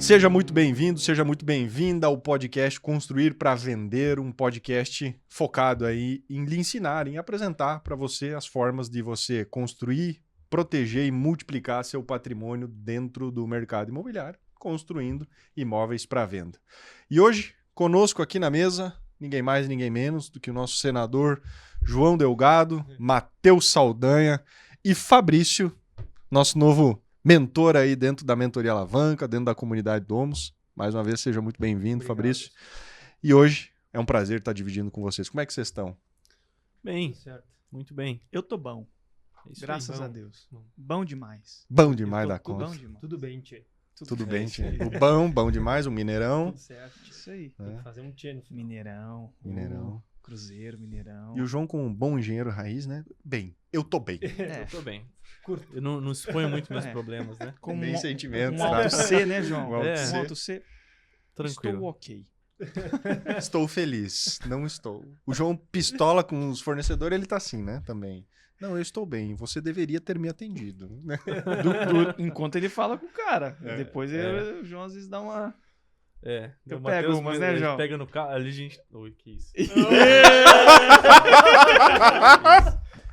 Seja muito bem-vindo, seja muito bem-vinda ao podcast Construir para Vender, um podcast focado aí em lhe ensinar, em apresentar para você as formas de você construir, proteger e multiplicar seu patrimônio dentro do mercado imobiliário, construindo imóveis para venda. E hoje, conosco aqui na mesa, ninguém mais, ninguém menos do que o nosso senador João Delgado, Matheus Saldanha e Fabrício, nosso novo mentor aí dentro da Mentoria Alavanca, dentro da comunidade Domus. Mais uma vez, seja muito bem-vindo, Fabrício. E hoje é um prazer estar dividindo com vocês. Como é que vocês estão? Bem, certo. Muito bem. Eu tô bom. Graças a Deus. Bom demais. Bom demais da conta. Bom demais. Tudo bem, tchê. Tudo bem, tchê. O bom demais, o Mineirão. Tudo certo. Isso aí. Tem que fazer um tchê no final. Mineirão. Cruzeiro, Mineirão. E o João, como um bom engenheiro raiz, né? Bem, eu tô bem. Eu tô bem. Curto. Eu não exponho muito meus problemas, né? Com Bem sentimentos, um alto C, né, João? Um alto C. Um alto C. Tranquilo. Estou ok. Estou feliz. Não estou. O João pistola com os fornecedores, ele tá assim, né? Também. Não, eu estou bem. Você deveria ter me atendido. Né? Enquanto ele fala com o cara. Depois o João às vezes dá uma... Eu pego umas, né, João? Pega no carro, ali a gente... Oi, que isso?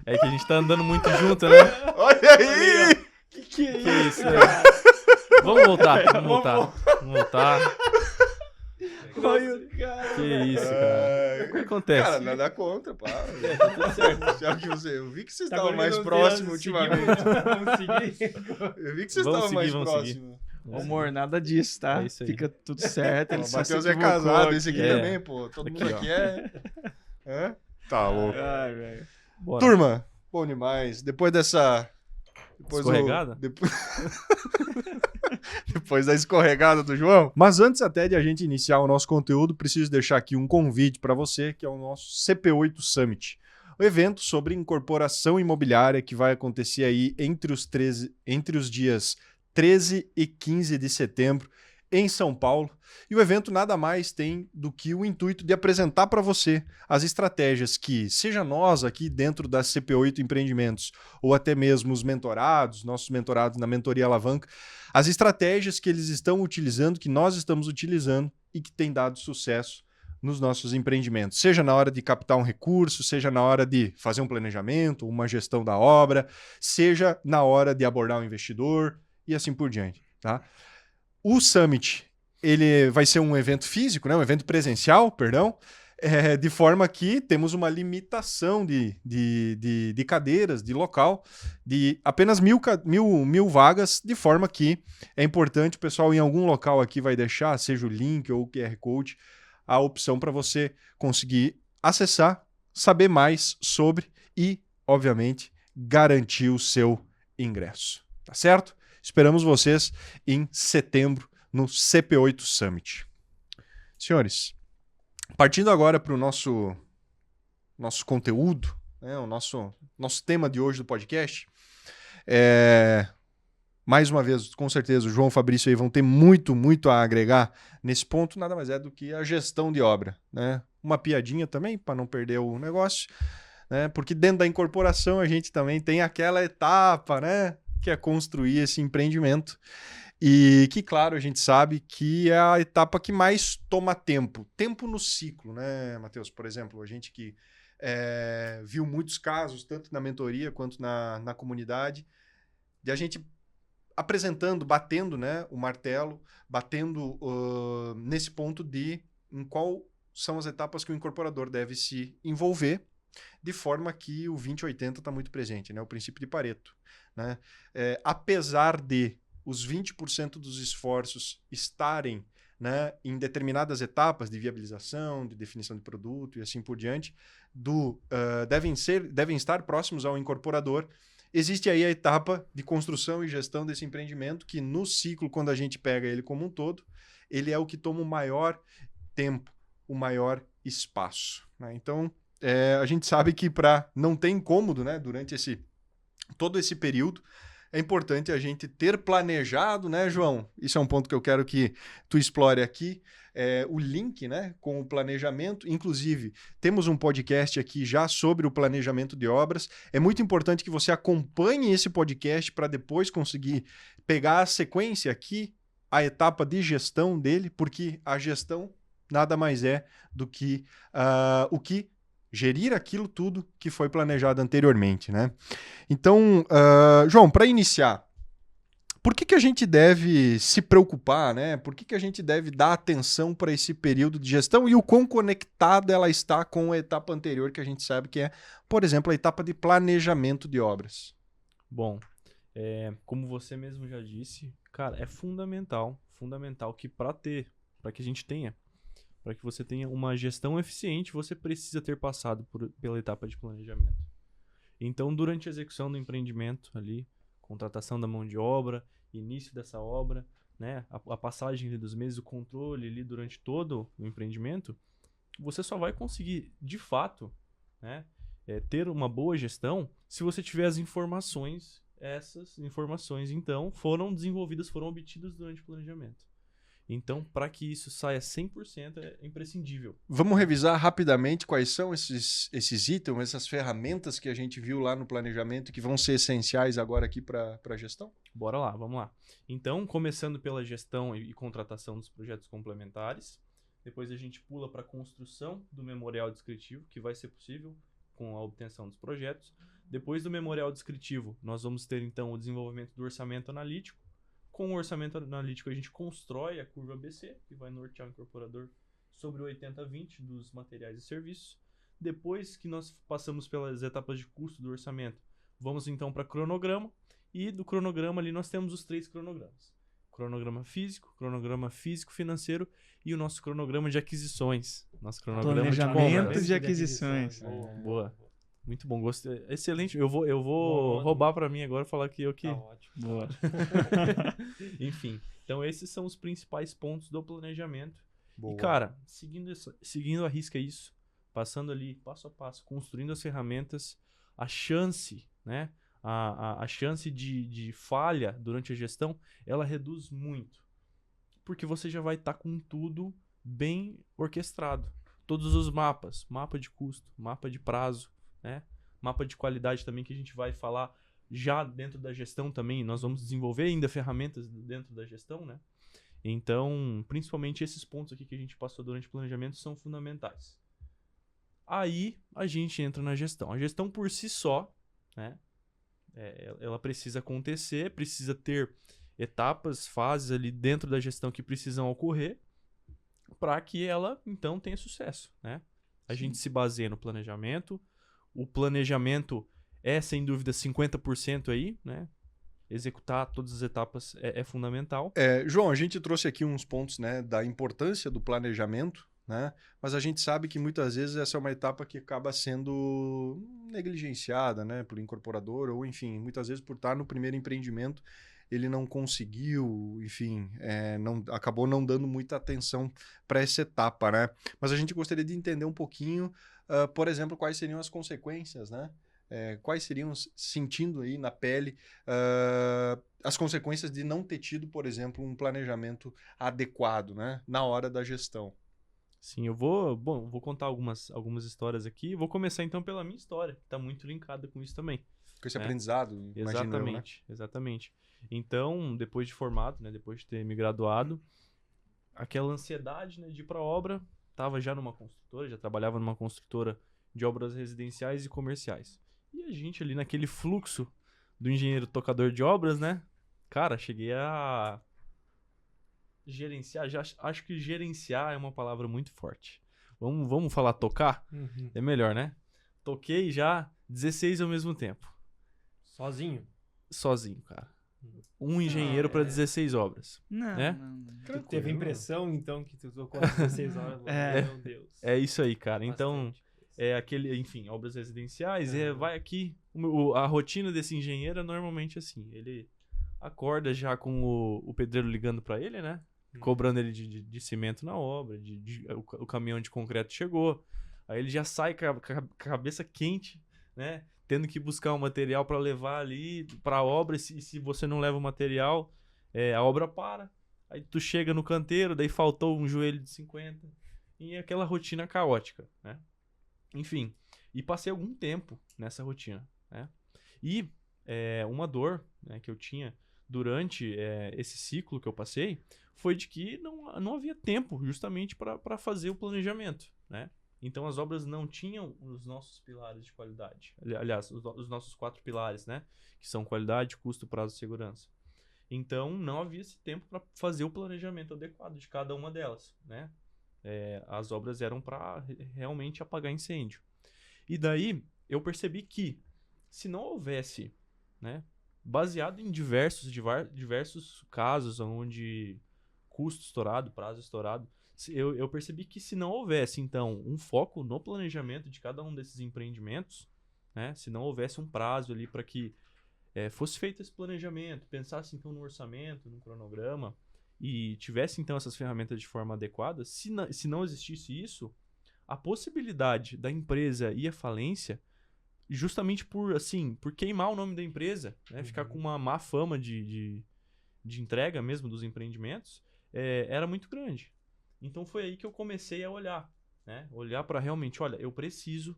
É que a gente tá andando muito junto, né? Olha aí! Que é Que isso? isso, Vamos voltar. Olha o cara. Que isso, cara. O que acontece? Cara, nada contra, pá. Tá tudo certo. Já que eu vi que vocês Tá estavam mais agora próximos seguir, ultimamente. Vamos seguir. Eu vi que vocês Vamos estavam mais seguir. próximos. Amor, nada disso, tá? É isso aí. Fica tudo certo. Ele O só Matheus se é equivocou casado, esse aqui É. também, pô. Todo Aqui, mundo ó. aqui é. Hã? Tá louco. Ai, velho. Bora. Turma, bom demais. Depois dessa. Escorregada? Depois da escorregada do João. Mas antes até de a gente iniciar o nosso conteúdo, preciso deixar aqui um convite para você, que é o nosso CP8 Summit. O evento sobre incorporação imobiliária que vai acontecer aí entre os dias 13 e 15 de setembro em São Paulo. E o evento nada mais tem do que o intuito de apresentar para você as estratégias que, seja nós aqui dentro da CP8 Empreendimentos, ou até mesmo os mentorados, nossos mentorados na Mentoria Alavanca, as estratégias que eles estão utilizando, que nós estamos utilizando e que tem dado sucesso nos nossos empreendimentos. Seja na hora de captar um recurso, seja na hora de fazer um planejamento, uma gestão da obra, seja na hora de abordar um investidor e assim por diante, tá? O Summit, ele vai ser um evento físico, né? Um evento presencial, perdão, de forma que temos uma limitação de cadeiras, de local, de apenas 1.000 vagas, de forma que é importante, o pessoal em algum local aqui vai deixar, seja o link ou o QR Code, a opção para você conseguir acessar, saber mais sobre e, obviamente, garantir o seu ingresso, tá certo? Esperamos vocês em setembro no CP8 Summit. Senhores, partindo agora para o nosso conteúdo, né, o nosso tema de hoje do podcast, mais uma vez, com certeza, o João e o Fabrício aí vão ter muito a agregar nesse ponto, nada mais é do que a gestão de obra, né? Uma piadinha também, para não perder o negócio, né? Porque dentro da incorporação a gente também tem aquela etapa, né? Que é construir esse empreendimento. E que, claro, a gente sabe que é a etapa que mais toma tempo. Tempo no ciclo, né, Matheus? Por exemplo, a gente que viu muitos casos, tanto na mentoria quanto na comunidade, de a gente apresentando, batendo, né, o martelo, batendo nesse ponto de em qual são as etapas que o incorporador deve se envolver, de forma que o 20-80 está muito presente, né, o princípio de Pareto, né? Apesar de os 20% dos esforços estarem, né, em determinadas etapas de viabilização, de definição de produto e assim por diante, devem estar próximos ao incorporador. Existe aí a etapa de construção e gestão desse empreendimento, que no ciclo, quando a gente pega ele como um todo, ele é o que toma o maior tempo, o maior espaço, né? Então, a gente sabe que para não ter incômodo, né, durante todo esse período, é importante a gente ter planejado, né, João? Isso é um ponto que eu quero que tu explore aqui, o link, né, com o planejamento. Inclusive, temos um podcast aqui já sobre o planejamento de obras. É muito importante que você acompanhe esse podcast para depois conseguir pegar a sequência aqui a etapa de gestão dele, porque a gestão nada mais é do que o que gerir aquilo tudo que foi planejado anteriormente, né? Então, João, para iniciar, por que a gente deve se preocupar, né? Por que a gente deve dar atenção para esse período de gestão e o quão conectada ela está com a etapa anterior, que a gente sabe que é, por exemplo, a etapa de planejamento de obras? Bom, como você mesmo já disse, cara, é fundamental que para que a gente tenha, para que você tenha uma gestão eficiente, você precisa ter passado pela etapa de planejamento. Então, durante a execução do empreendimento ali, contratação da mão de obra, início dessa obra, né, a passagem ali dos meses, o controle ali durante todo o empreendimento, você só vai conseguir, de fato, né, ter uma boa gestão se você tiver as informações. Essas informações, então, foram desenvolvidas, foram obtidas durante o planejamento. Então, para que isso saia 100%, é imprescindível. Vamos revisar rapidamente quais são esses itens, essas ferramentas que a gente viu lá no planejamento que vão ser essenciais agora aqui para a gestão? Bora lá, vamos lá. Então, começando pela gestão e contratação dos projetos complementares, depois a gente pula para a construção do memorial descritivo, que vai ser possível com a obtenção dos projetos. Depois do memorial descritivo, nós vamos ter então o desenvolvimento do orçamento analítico. Com o orçamento analítico, a gente constrói a curva ABC, que vai nortear o incorporador sobre o 80/20 dos materiais e serviços. Depois que nós passamos pelas etapas de custo do orçamento, vamos então para cronograma. E do cronograma ali nós temos os 3 cronogramas. Cronograma físico-financeiro e o nosso cronograma de aquisições. Nosso cronograma Planejamento de aquisições. Boa. Muito bom, gostei. Excelente. Eu vou roubar para mim agora e falar que eu que... Tá ótimo. Boa. Enfim, então esses são os principais pontos do planejamento. Boa. E, cara, seguindo a risca isso, passando ali passo a passo, construindo as ferramentas, a chance, né? A chance de falha durante a gestão, ela reduz muito. Porque você já vai estar com tudo bem orquestrado. Todos os mapas, mapa de custo, mapa de prazo, né? Mapa de qualidade também, que a gente vai falar já dentro da gestão também. Nós vamos desenvolver ainda ferramentas dentro da gestão, né? Então, principalmente esses pontos aqui que a gente passou durante o planejamento são fundamentais. Aí, a gente entra na gestão. A gestão por si só, né? Ela precisa acontecer, precisa ter etapas, fases ali dentro da gestão que precisam ocorrer para que ela, então, tenha sucesso, né? A gente se baseia no planejamento. O planejamento é, sem dúvida, 50% aí, né? Executar todas as etapas é fundamental. João, a gente trouxe aqui uns pontos, né, da importância do planejamento, né? Mas a gente sabe que muitas vezes essa é uma etapa que acaba sendo negligenciada, né, pelo incorporador, ou enfim, muitas vezes por estar no primeiro empreendimento, ele não conseguiu, enfim, acabou não dando muita atenção para essa etapa, né? Mas a gente gostaria de entender um pouquinho, por exemplo, quais seriam as consequências, né? Quais seriam, sentindo aí na pele, as consequências de não ter tido, por exemplo, um planejamento adequado, né, na hora da gestão. Sim, eu vou contar algumas histórias aqui. Vou começar então pela minha história, que está muito linkada com isso também. Com esse aprendizado, imagino eu, né? Exatamente. Então, depois de formado, né, depois de ter me graduado, aquela ansiedade, né, de ir para a obra, estava já numa construtora, já trabalhava numa construtora de obras residenciais e comerciais. E a gente ali naquele fluxo do engenheiro tocador de obras, né? Cara, cheguei a gerenciar, acho que gerenciar é uma palavra muito forte. Vamos falar tocar? Uhum. É melhor, né? Toquei já 16 ao mesmo tempo. Sozinho? Sozinho, cara. Um engenheiro para 16 obras. Não, né? Tu teve a impressão, então, que tu tocou às 16 horas? Meu Deus. É isso aí, cara. Então, Bastante. aquele, enfim, obras residenciais, vai aqui. A rotina desse engenheiro é normalmente assim. Ele acorda já com o pedreiro ligando para ele, né? Cobrando ele de cimento na obra, o caminhão de concreto chegou. Aí ele já sai com a cabeça quente, né? Tendo que buscar um material para levar ali para a obra. Se você não leva o material, a obra para. Aí tu chega no canteiro, daí faltou um joelho de 50. E aquela rotina caótica, né? Enfim, e passei algum tempo nessa rotina, né? E uma dor, né, que eu tinha durante esse ciclo que eu passei foi de que não havia tempo justamente para fazer o planejamento, né? Então as obras não tinham os nossos pilares de qualidade. Aliás, os nossos 4 pilares, né? Que são qualidade, custo, prazo e segurança. Então não havia esse tempo para fazer o planejamento adequado de cada uma delas, né? As obras eram para realmente apagar incêndio. E daí eu percebi que se não houvesse, né? Baseado em diversos casos onde custo estourado, prazo estourado, eu percebi que se não houvesse, então, um foco no planejamento de cada um desses empreendimentos, né? Se não houvesse um prazo ali para que fosse feito esse planejamento, pensasse então no orçamento, no cronograma e tivesse então essas ferramentas de forma adequada, se não existisse isso, a possibilidade da empresa ir à falência justamente por queimar o nome da empresa, né? Ficar com uma má fama de entrega mesmo dos empreendimentos, era muito grande. Então foi aí que eu comecei a olhar, né? Olhar para realmente, olha, eu preciso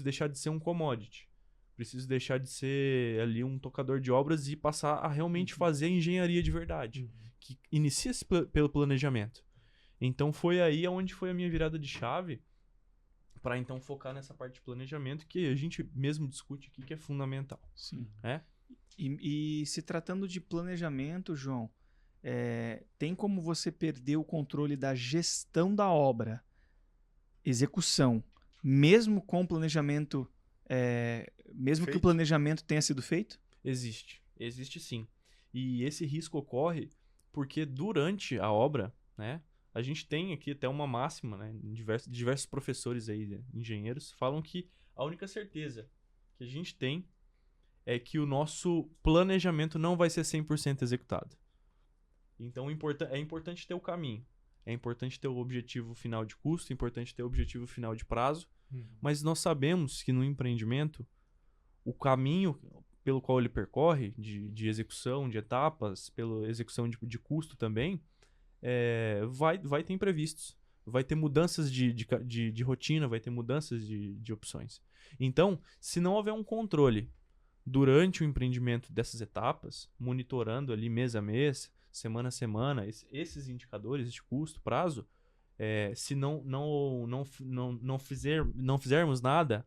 deixar de ser um commodity, preciso deixar de ser ali um tocador de obras e passar a realmente fazer a engenharia de verdade, que inicia-se pelo planejamento. Então foi aí onde foi a minha virada de chave para então focar nessa parte de planejamento que a gente mesmo discute aqui que é fundamental. Sim. E se tratando de planejamento, João, tem como você perder o controle da gestão da obra, execução, mesmo com o planejamento, mesmo que o planejamento tenha sido feito? Existe sim. E esse risco ocorre porque durante a obra, né, a gente tem aqui até uma máxima, né, diversos professores aí, né, engenheiros, falam que a única certeza que a gente tem é que o nosso planejamento não vai ser 100% executado. Então é importante ter o caminho, é importante ter o objetivo final de custo, é importante ter o objetivo final de prazo, mas nós sabemos que no empreendimento, o caminho pelo qual ele percorre, de execução, de etapas, pela execução de custo também, vai ter imprevistos, vai ter mudanças de rotina, vai ter mudanças de opções. Então, se não houver um controle durante o empreendimento dessas etapas, monitorando ali mês a mês, semana a semana, esses indicadores de custo, prazo, se não fizermos nada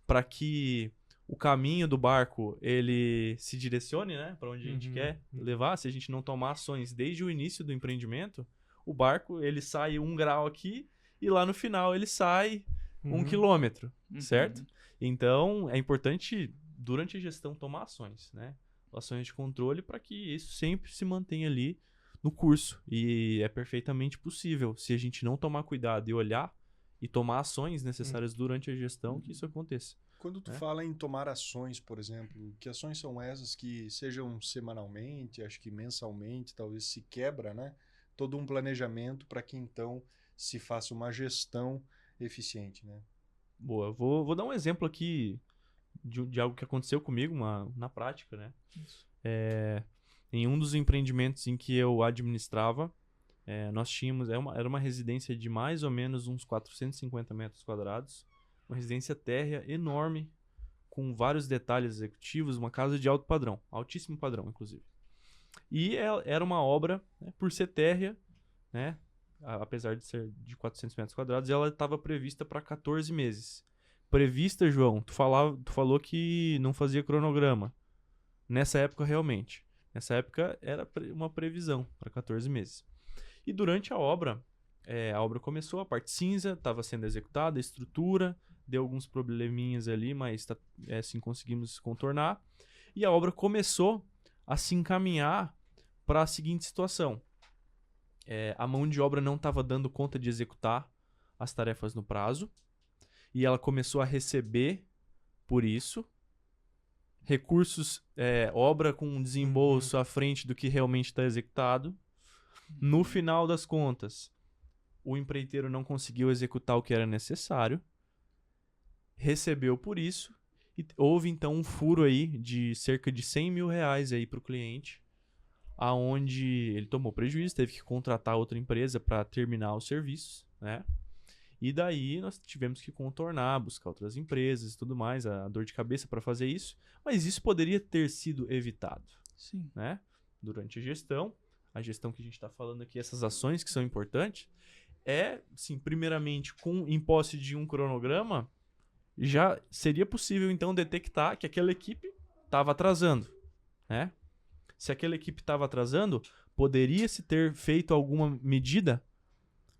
para que o caminho do barco ele se direcione, né, para onde a gente quer levar, se a gente não tomar ações desde o início do empreendimento, o barco ele sai 1 grau aqui e lá no final ele sai 1 quilômetro, certo? Então é importante durante a gestão tomar ações, né? Ações de controle para que isso sempre se mantenha ali no curso. E é perfeitamente possível, se a gente não tomar cuidado e olhar e tomar ações necessárias durante a gestão, que isso aconteça. Quando tu fala em tomar ações, por exemplo, que ações são essas que sejam semanalmente, acho que mensalmente, talvez se quebra, né? Todo um planejamento para que então se faça uma gestão eficiente, né? Boa, vou dar um exemplo aqui de algo que aconteceu comigo na prática, né? Em um dos empreendimentos em que eu administrava, nós tínhamos, era uma residência de mais ou menos uns 450 metros quadrados, uma residência térrea enorme, com vários detalhes executivos, uma casa de alto padrão, altíssimo padrão, inclusive. E era uma obra, né, por ser térrea, né, apesar de ser de 400 metros quadrados, ela estava prevista para 14 meses. Prevista, João, tu falou que não fazia cronograma. Nessa época, realmente. Nessa época, era uma previsão para 14 meses. E durante a obra começou, a parte cinza estava sendo executada, a estrutura, deu alguns probleminhas ali, mas assim conseguimos contornar. E a obra começou a se encaminhar para a seguinte situação. A mão de obra não estava dando conta de executar as tarefas no prazo, e ela começou a receber por isso recursos, obra com desembolso à frente do que realmente está executado. No final das contas, o empreiteiro não conseguiu executar o que era necessário, recebeu por isso, e houve então um furo aí de cerca de 100 mil reais aí para o cliente, aonde ele tomou prejuízo, teve que contratar outra empresa para terminar os serviços, né? E daí nós tivemos que contornar, buscar outras empresas e tudo mais, a dor de cabeça para fazer isso, mas isso poderia ter sido evitado. Sim. né? Durante a gestão que a gente está falando aqui, essas ações que são importantes, sim, primeiramente, em posse de um cronograma, já seria possível, então, detectar que aquela equipe estava atrasando, né? Se aquela equipe estava atrasando, poderia-se ter feito alguma medida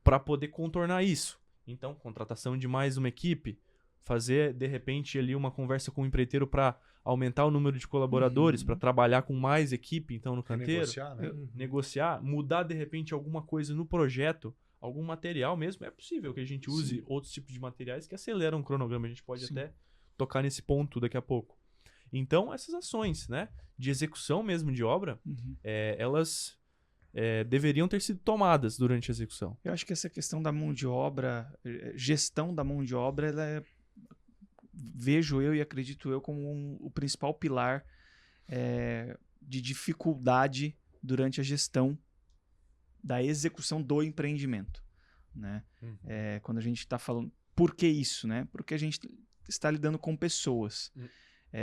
para poder contornar isso. Então, contratação de mais uma equipe, fazer, de repente, ali uma conversa com o empreiteiro para aumentar o número de colaboradores, para trabalhar com mais equipe, então, no canteiro. Negociar, né? Negociar, mudar, de repente, alguma coisa no projeto, algum material mesmo. É possível que a gente use outros tipos de materiais que aceleram o cronograma. A gente pode até tocar nesse ponto daqui a pouco. Então, essas ações, né, de execução mesmo de obra, elas deveriam ter sido tomadas durante a execução. Eu acho que essa questão da mão de obra, gestão da mão de obra, ela vejo eu e acredito eu como o principal pilar de dificuldade durante a gestão da execução do empreendimento, né? Quando a gente está falando... Por que isso, né? Porque a gente está lidando com pessoas.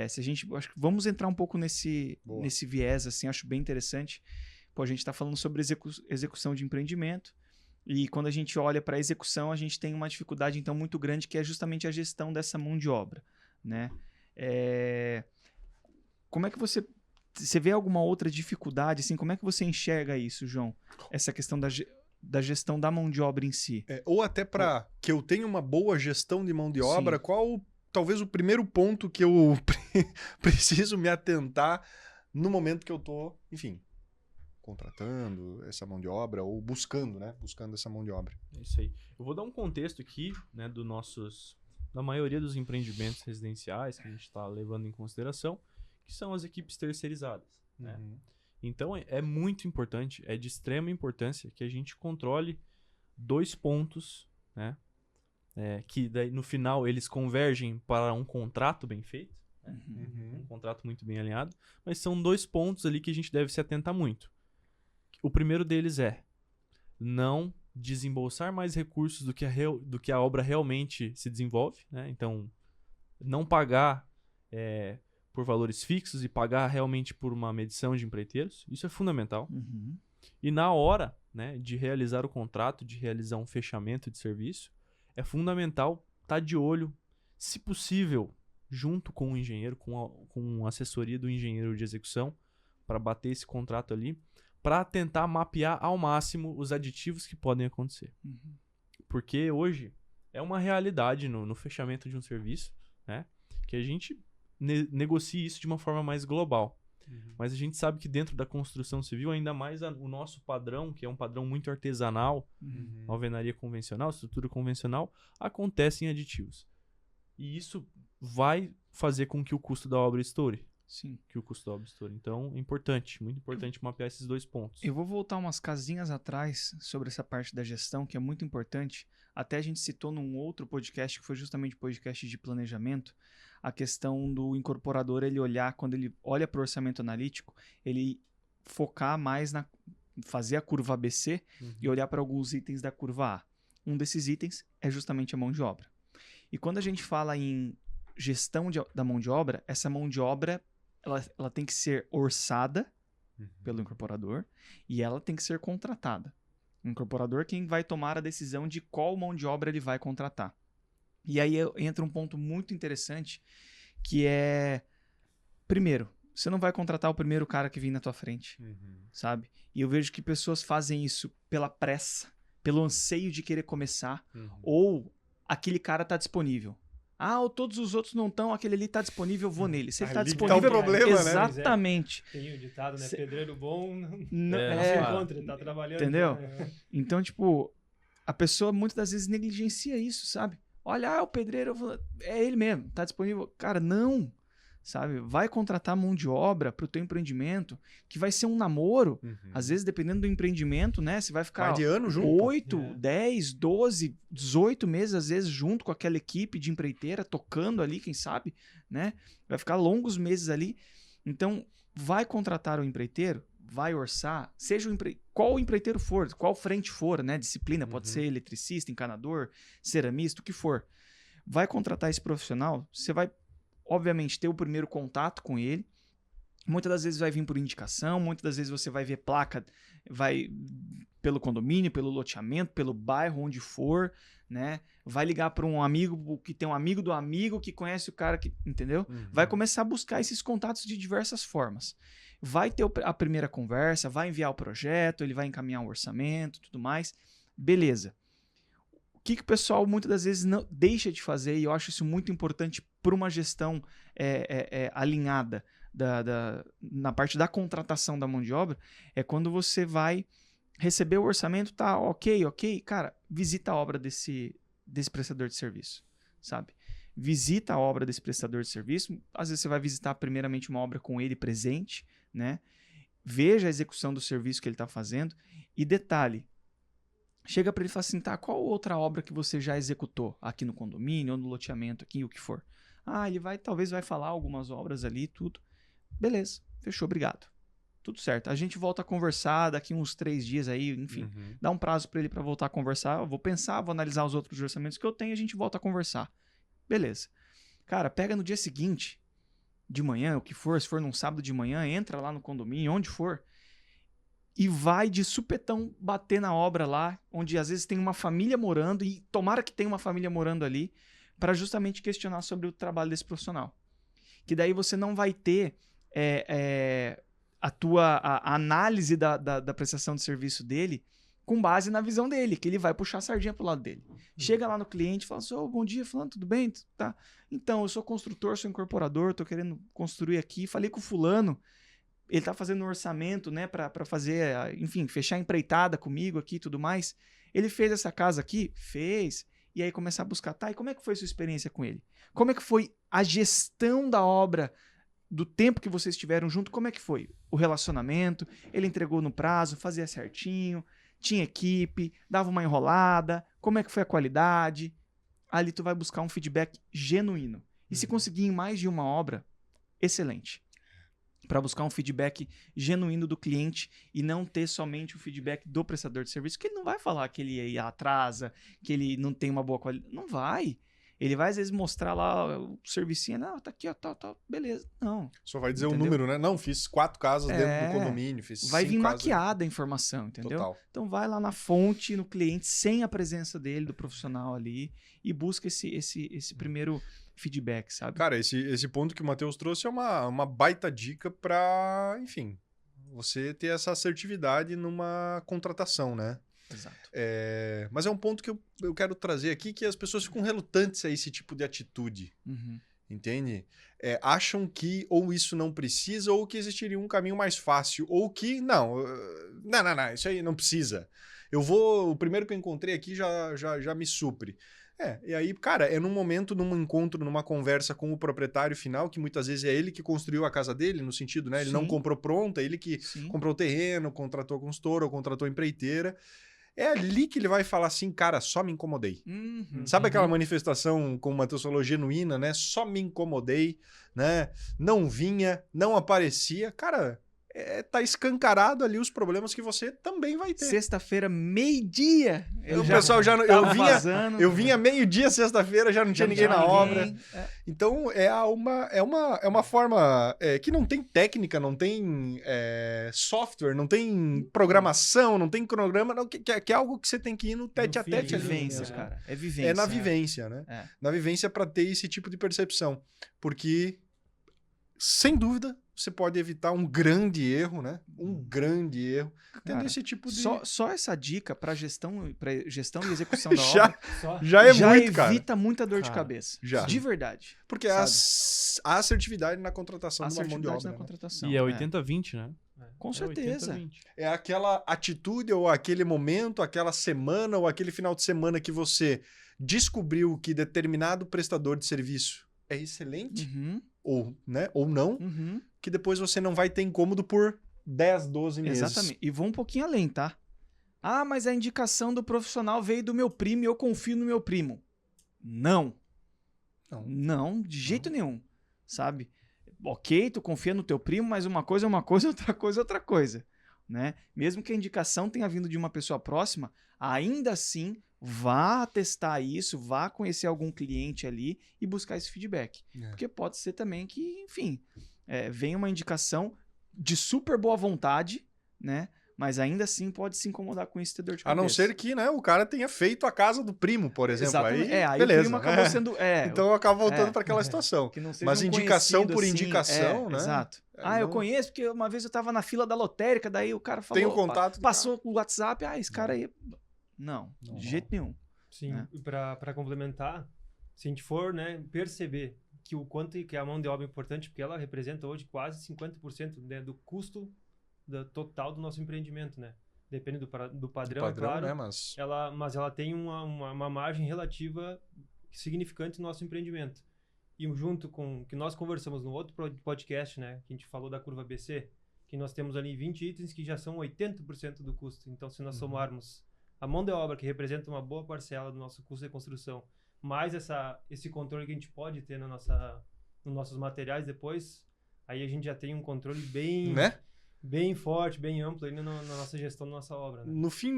Se a gente, acho que vamos entrar um pouco nesse viés, assim, acho bem interessante. Pô, a gente está falando sobre execução de empreendimento, e quando a gente olha para a execução, a gente tem uma dificuldade, então, muito grande, que é justamente a gestão dessa mão de obra, né? Como é que você vê alguma outra dificuldade, assim, como é que você enxerga isso, João? Essa questão da gestão da mão de obra em si. Ou até para que eu tenha uma boa gestão de mão de obra, qual talvez o primeiro ponto que eu preciso me atentar no momento que eu tô, enfim, contratando essa mão de obra ou buscando essa mão de obra. É isso aí. Eu vou dar um contexto aqui, né, da maioria dos empreendimentos residenciais que a gente está levando em consideração, que são as equipes terceirizadas, né? Então, é muito importante, é de extrema importância que a gente controle 2 pontos, né? Que daí, no final eles convergem para um contrato bem feito, né? Um contrato muito bem alinhado, mas são 2 pontos ali que a gente deve se atentar muito. O primeiro deles é não desembolsar mais recursos do que a obra realmente se desenvolve, né? Então, não pagar por valores fixos e pagar realmente por uma medição de empreiteiros. Isso é fundamental. E na hora, né, de realizar o contrato, de realizar um fechamento de serviço, é fundamental estar de olho, se possível, junto com o engenheiro, com a assessoria do engenheiro de execução, para bater esse contrato ali, para tentar mapear ao máximo os aditivos que podem acontecer. Porque hoje é uma realidade no fechamento de um serviço, né, que a gente negocie isso de uma forma mais global. Mas a gente sabe que dentro da construção civil, ainda mais o nosso padrão, que é um padrão muito artesanal, alvenaria convencional, estrutura convencional, acontecem aditivos. E isso vai fazer com que o custo da obra estoure. Sim. Que o custo da obra estoure. Então, é importante, muito importante mapear esses 2 pontos. Eu vou voltar umas casinhas atrás sobre essa parte da gestão, que é muito importante. Até a gente citou num outro podcast, que foi justamente o podcast de planejamento, a questão do incorporador, ele olhar, quando ele olha para o orçamento analítico, ele focar mais fazer a curva ABC e olhar para alguns itens da curva A. Um desses itens é justamente a mão de obra. E quando a gente fala em gestão da mão de obra, essa mão de obra ela tem que ser orçada pelo incorporador e ela tem que ser contratada. O incorporador é quem vai tomar a decisão de qual mão de obra ele vai contratar. E aí entra um ponto muito interessante, que é... Primeiro, você não vai contratar o primeiro cara que vir na tua frente, sabe? E eu vejo que pessoas fazem isso pela pressa, pelo anseio de querer começar, ou aquele cara tá disponível. Todos os outros não estão, aquele ali tá disponível, eu vou nele. Se ele tá disponível... Tá o problema, exatamente. Né? Tem o ditado, né? Pedreiro bom não se encontra, ele tá trabalhando. Entendeu? Então, tipo, a pessoa muitas das vezes negligencia isso, sabe? Olha, o pedreiro é ele mesmo, tá disponível. Cara, não, sabe? Vai contratar mão de obra pro teu empreendimento, que vai ser um namoro. Às vezes, dependendo do empreendimento, né? Você vai ficar de ano junto. 8, 10, 12, 18 meses, às vezes, junto com aquela equipe de empreiteira, tocando ali, quem sabe, né? Vai ficar longos meses ali. Então, vai contratar o empreiteiro, vai orçar, seja qual o empreiteiro for, qual frente for, né? Disciplina, pode ser eletricista, encanador, ceramista, o que for. Vai contratar esse profissional, você vai, obviamente, ter o primeiro contato com ele, Muitas das vezes vai vir por indicação, muitas das vezes você vai ver placa, vai pelo condomínio, pelo loteamento, pelo bairro, onde for, né? Vai ligar para um amigo que tem um amigo do amigo que conhece o cara que, entendeu? Vai começar a buscar esses contatos de diversas formas. Vai ter a primeira conversa, vai enviar o projeto, ele vai encaminhar um orçamento, tudo mais. Beleza. O que o pessoal muitas das vezes não deixa de fazer, e eu acho isso muito importante para uma gestão alinhada na parte da contratação da mão de obra, é quando você vai receber o orçamento, tá ok, cara, visita a obra desse prestador de serviço, sabe? Visita a obra desse prestador de serviço, às vezes você vai visitar primeiramente uma obra com ele presente, né? Veja a execução do serviço que ele está fazendo e detalhe, chega para ele e fala assim, tá, qual outra obra que você já executou aqui no condomínio ou no loteamento aqui, o que for? Ele talvez vai falar algumas obras ali, tudo. Beleza, fechou, obrigado. Tudo certo. A gente volta a conversar daqui uns 3 dias aí, enfim. Dá um prazo para ele para voltar a conversar. Eu vou pensar, vou analisar os outros orçamentos que eu tenho e a gente volta a conversar. Beleza. Cara, pega no dia seguinte, de manhã, o que for, se for num sábado de manhã, entra lá no condomínio, onde for, e vai de supetão bater na obra lá, onde às vezes tem uma família morando, e tomara que tenha uma família morando ali, para justamente questionar sobre o trabalho desse profissional. Que daí você não vai ter a análise da prestação de serviço dele com base na visão dele, que ele vai puxar a sardinha pro lado dele. Chega lá no cliente e fala assim, bom dia, fulano, tudo bem? Tá. Então, eu sou construtor, sou incorporador, tô querendo construir aqui, falei com o fulano, ele tá fazendo um orçamento, né, pra fazer, enfim, fechar a empreitada comigo aqui e tudo mais. Ele fez essa casa aqui? Fez. E aí começar a buscar, tá, e como é que foi a sua experiência com ele? Como é que foi a gestão da obra, do tempo que vocês estiveram junto, como é que foi? O relacionamento, ele entregou no prazo, fazia certinho, tinha equipe, dava uma enrolada, como é que foi a qualidade? Ali tu vai buscar um feedback genuíno. E se conseguir em mais de uma obra, excelente. Para buscar um feedback genuíno do cliente e não ter somente o feedback do prestador de serviço, que ele não vai falar que ele atrasa, que ele não tem uma boa qualidade. Não vai. Ele vai, às vezes, mostrar lá o servicinho. Não, tá aqui, ó, tal, beleza. Não. Só vai dizer um número, né? Não, fiz 4 casas dentro do condomínio, fiz 5 vai vir casas maquiada a informação, entendeu? Total. Então vai lá na fonte, no cliente, sem a presença dele, do profissional ali, e busca esse primeiro feedback, sabe? Cara, esse ponto que o Matheus trouxe é uma baita dica para, enfim, você ter essa assertividade numa contratação, né? Exato. Mas é um ponto que eu quero trazer aqui, que as pessoas ficam relutantes a esse tipo de atitude, entende? Acham que ou isso não precisa, ou que existiria um caminho mais fácil, ou que, não, isso aí não precisa. O primeiro que eu encontrei aqui já me supre. E aí, cara, é num momento, num encontro, numa conversa com o proprietário final, que muitas vezes é ele que construiu a casa dele, no sentido, né? Ele não comprou pronta, ele que comprou o terreno, contratou a consultora, ou contratou a empreiteira. É ali que ele vai falar assim, cara, só me incomodei. Sabe aquela manifestação, como o Matheus falou, genuína, né? Só me incomodei, né? Não vinha, não aparecia. Cara, tá escancarado ali os problemas que você também vai ter. Sexta-feira, meio-dia. Eu vinha meio-dia, sexta-feira, já não tinha ninguém na obra. Então, é uma forma que não tem técnica, não tem software, não tem programação, não tem cronograma, não, que é algo que você tem que ir no tete-a-tete. É vivência, cara. É vivência. É na vivência, né? Na vivência para ter esse tipo de percepção. Porque, sem dúvida, você pode evitar um grande erro, né? Um grande erro. Tendo esse tipo de... Só essa dica para gestão e execução da obra já é muito, cara. Já evita muita dor de cabeça. Já. De verdade. Porque a assertividade na contratação de uma mão de obra. Contratação, e é 80-20, né? Com certeza. 80-20. É aquela atitude ou aquele momento, aquela semana ou aquele final de semana que você descobriu que determinado prestador de serviço é excelente, ou não, que depois você não vai ter incômodo por 10, 12 meses. Exatamente. E vou um pouquinho além, tá? Mas a indicação do profissional veio do meu primo e eu confio no meu primo. Não, de jeito nenhum, sabe? Ok, tu confia no teu primo, mas uma coisa é uma coisa, outra coisa é outra coisa, né? Mesmo que a indicação tenha vindo de uma pessoa próxima, ainda assim, vá testar isso, vá conhecer algum cliente ali e buscar esse feedback. Porque pode ser também que, enfim, vem uma indicação de super boa vontade, né? Mas ainda assim pode se incomodar com isso e ter dor de A cabeça. não ser que, né, o cara tenha feito a casa do primo, por exemplo. Exatamente. Aí, Aí beleza. o primo acabou sendo... Então acaba voltando para aquela situação. Que não seja Mas um indicação conhecido, por assim, indicação, né? Exato. Não... eu conheço porque uma vez eu tava na fila da lotérica, daí o cara falou... Tem o contato do passou o WhatsApp, esse cara aí... Não, Não. de jeito nenhum. Sim, né? e para complementar, se a gente for, né, perceber que o quanto que a mão de obra é importante, porque ela representa hoje quase 50%, né, do custo total do nosso empreendimento, né? Depende do padrão, é claro, né? Mas ela tem uma margem relativa significante no nosso empreendimento. E junto com que nós conversamos no outro podcast, né, que a gente falou da curva ABC, que nós temos ali 20 itens que já são 80% do custo. Então, se nós somarmos a mão de obra, que representa uma boa parcela do nosso custo de construção, mais esse controle que a gente pode ter nos nossos materiais depois, aí a gente já tem um controle bem... né? Bem forte, bem amplo aí na nossa gestão da nossa obra. Né? No fim,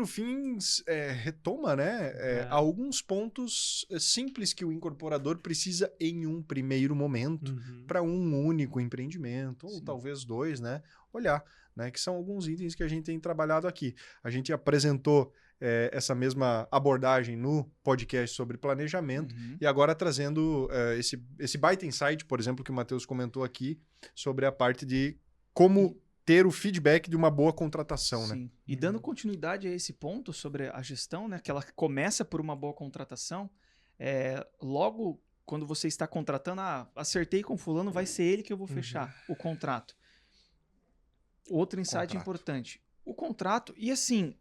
retoma, né? Alguns pontos simples que o incorporador precisa em um primeiro momento para um único empreendimento, ou talvez dois, né? Olhar, né? Que são alguns itens que a gente tem trabalhado aqui. A gente apresentou essa mesma abordagem no podcast sobre planejamento e agora trazendo esse baita insight, por exemplo, que o Matheus comentou aqui sobre a parte de como ter o feedback de uma boa contratação, Sim. né? E dando continuidade a esse ponto sobre a gestão, né? Que ela começa por uma boa contratação, logo quando você está contratando, acertei com fulano, vai ser ele que eu vou fechar o contrato. Outro insight importante. O contrato, e assim,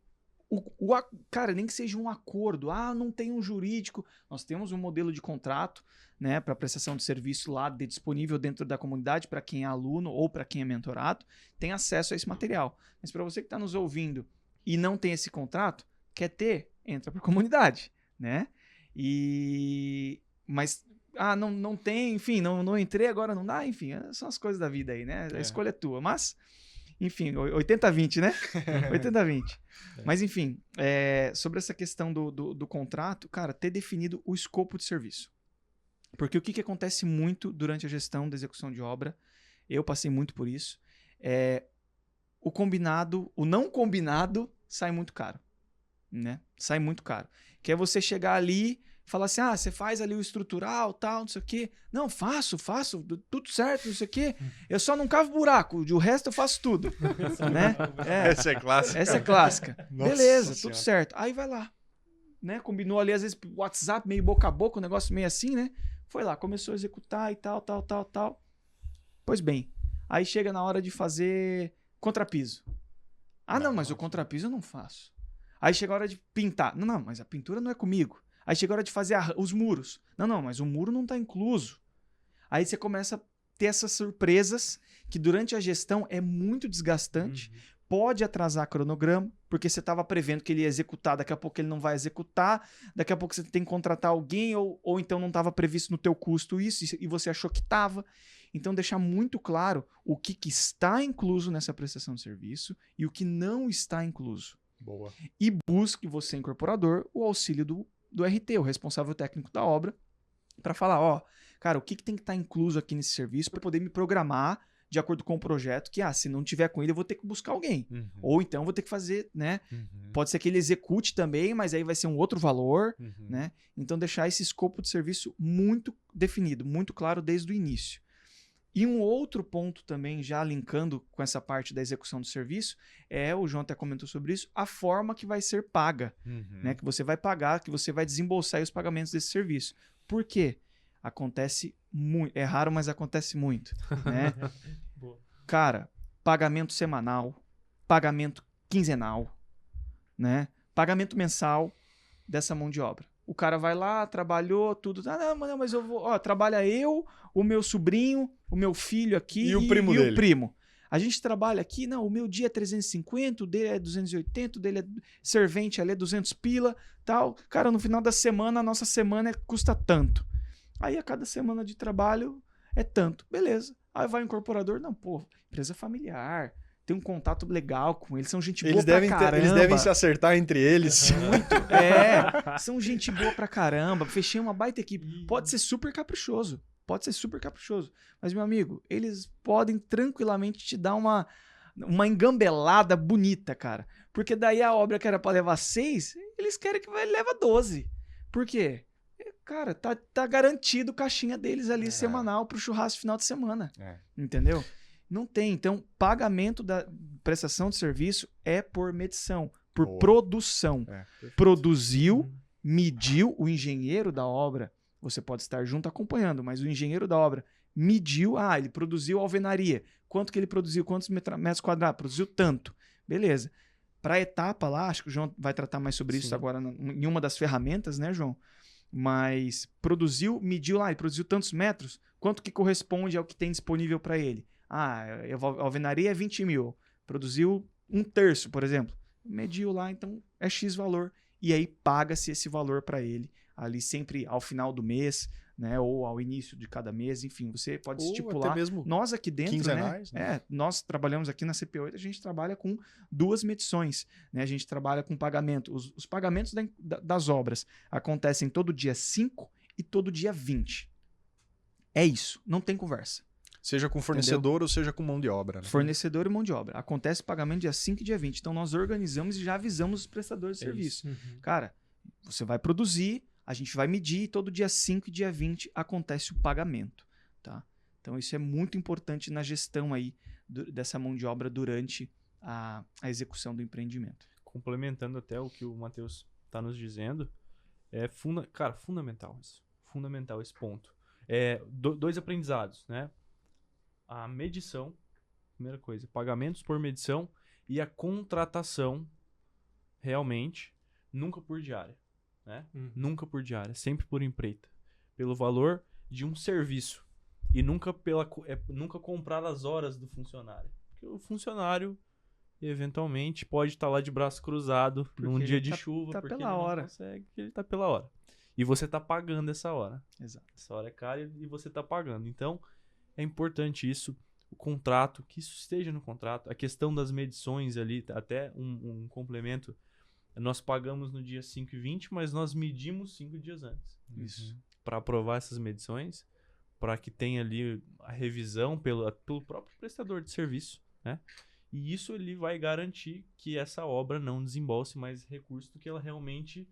cara, nem que seja um acordo, não tem um jurídico, nós temos um modelo de contrato, né, para prestação de serviço lá disponível dentro da comunidade para quem é aluno ou para quem é mentorado, tem acesso a esse material. Mas para você que está nos ouvindo e não tem esse contrato, quer ter, entra para a comunidade, né? Mas não tem, enfim, não entrei agora, não dá, enfim, são as coisas da vida aí, né? A escolha é tua, mas enfim, 80-20, né? 80-20. Mas enfim, sobre essa questão do contrato, cara, ter definido o escopo de serviço. Porque o que acontece muito durante a gestão da execução de obra, eu passei muito por isso, o não combinado sai muito caro, né? Sai muito caro. Que é você chegar ali e falar assim, você faz ali o estrutural, tal, não sei o quê. Não, faço, tudo certo, não sei o quê. Eu só não cavo buraco, o resto eu faço tudo, né? Essa é clássica. Essa é clássica. Nossa Beleza, Senhora. tudo certo. Aí vai lá, né? Combinou ali, às vezes, WhatsApp, meio boca a boca, um negócio meio assim, né? Foi lá, começou a executar e tal. Pois bem, aí chega na hora de fazer contrapiso. Não, mas o contrapiso eu não faço. Aí chega a hora de pintar. Não, mas a pintura não é comigo. Aí chega a hora de fazer os muros. Não, mas o muro não está incluso. Aí você começa a ter essas surpresas que durante a gestão é muito desgastante. Pode atrasar cronograma, porque você estava prevendo que ele ia executar, daqui a pouco ele não vai executar, daqui a pouco você tem que contratar alguém, ou então não estava previsto no teu custo isso, e você achou que estava. Então, deixar muito claro o que está incluso nessa prestação de serviço e o que não está incluso. Boa. E busque você, incorporador, o auxílio do RT, o responsável técnico da obra, para falar, cara, o que tem que estar incluso aqui nesse serviço para poder me programar de acordo com o projeto, que se não tiver com ele, eu vou ter que buscar alguém. Ou então vou ter que fazer, né? Pode ser que ele execute também, mas aí vai ser um outro valor, né? Então deixar esse escopo de serviço muito definido, muito claro desde o início. E um outro ponto também, já linkando com essa parte da execução do serviço, o João até comentou sobre isso, a forma que vai ser paga, né? Que você vai pagar, que você vai desembolsar aí os pagamentos desse serviço. Por quê? Acontece muito, é raro, mas acontece muito, né? Cara, pagamento semanal, pagamento quinzenal, né? Pagamento mensal dessa mão de obra. O cara vai lá, trabalhou, tudo. Não, mas eu vou. Trabalha eu, o meu sobrinho, o meu filho aqui e o primo dele. O primo. A gente trabalha aqui, não, o meu dia é 350, o dele é 280, o dele é servente ali é 200 pila, tal. Cara, no final da semana, a nossa semana custa tanto. Aí a cada semana de trabalho é tanto. Beleza. Aí vai o incorporador, não, empresa familiar, tem um contato legal com eles, são gente boa pra caramba. Eles devem se acertar entre eles. Muito. São gente boa pra caramba, fechei uma baita equipe. Pode ser super caprichoso. pode ser super caprichoso. Mas, meu amigo, eles podem tranquilamente te dar uma engambelada bonita, cara. Porque daí a obra que era pra levar 6, eles querem que leva 12. Por quê? Cara, tá garantido caixinha deles ali semanal pro churrasco final de semana. Entendeu? Não tem. Então, pagamento da prestação de serviço é por medição, por produção. Produziu, mediu, o engenheiro da obra, você pode estar junto acompanhando, mas o engenheiro da obra mediu, ele produziu alvenaria. Quanto que ele produziu? Quantos metros quadrados? Produziu tanto. Beleza. Para a etapa lá, acho que o João vai tratar mais sobre isso agora em uma das ferramentas, né, João? Mas produziu, mediu lá, ele produziu tantos metros, quanto que corresponde ao que tem disponível para ele? A alvenaria é 20 mil, produziu 1/3, por exemplo. Mediu lá, então é X valor. E aí paga-se esse valor para ele, ali sempre ao final do mês, né, ou ao início de cada mês, enfim, você pode estipular. Até mesmo nós aqui dentro, quinzenais, né? Nós trabalhamos aqui na CP8, a gente trabalha com 2 medições, né? A gente trabalha com pagamento. Os pagamentos das obras acontecem todo dia 5 e todo dia 20. É isso, não tem conversa. Seja com fornecedor ou seja com mão de obra. Né? Fornecedor e mão de obra. Acontece pagamento dia 5 e dia 20. Então nós organizamos e já avisamos os prestadores de serviço. Cara, você vai produzir, a gente vai medir e todo dia 5 e dia 20 acontece o pagamento. Tá? Então isso é muito importante na gestão aí dessa mão de obra durante a execução do empreendimento. Complementando até o que o Matheus está nos dizendo, fundamental isso. Fundamental esse ponto. Dois aprendizados, né? A medição, primeira coisa, pagamentos por medição e a contratação realmente nunca por diária, né? Nunca por diária, sempre por empreita, pelo valor de um serviço e nunca comprar as horas do funcionário, porque o funcionário eventualmente pode estar lá de braço cruzado num dia de chuva porque ele não consegue, porque ele tá pela hora e você tá pagando essa hora. Exato. Essa hora é cara e você tá pagando. Então é importante isso, o contrato, que isso esteja no contrato. A questão das medições ali, até um complemento. Nós pagamos no dia 5 e 20, mas nós medimos 5 dias antes. Isso. Para aprovar essas medições, para que tenha ali a revisão pelo próprio prestador de serviço, né? E isso ele vai garantir que essa obra não desembolse mais recursos do que ela realmente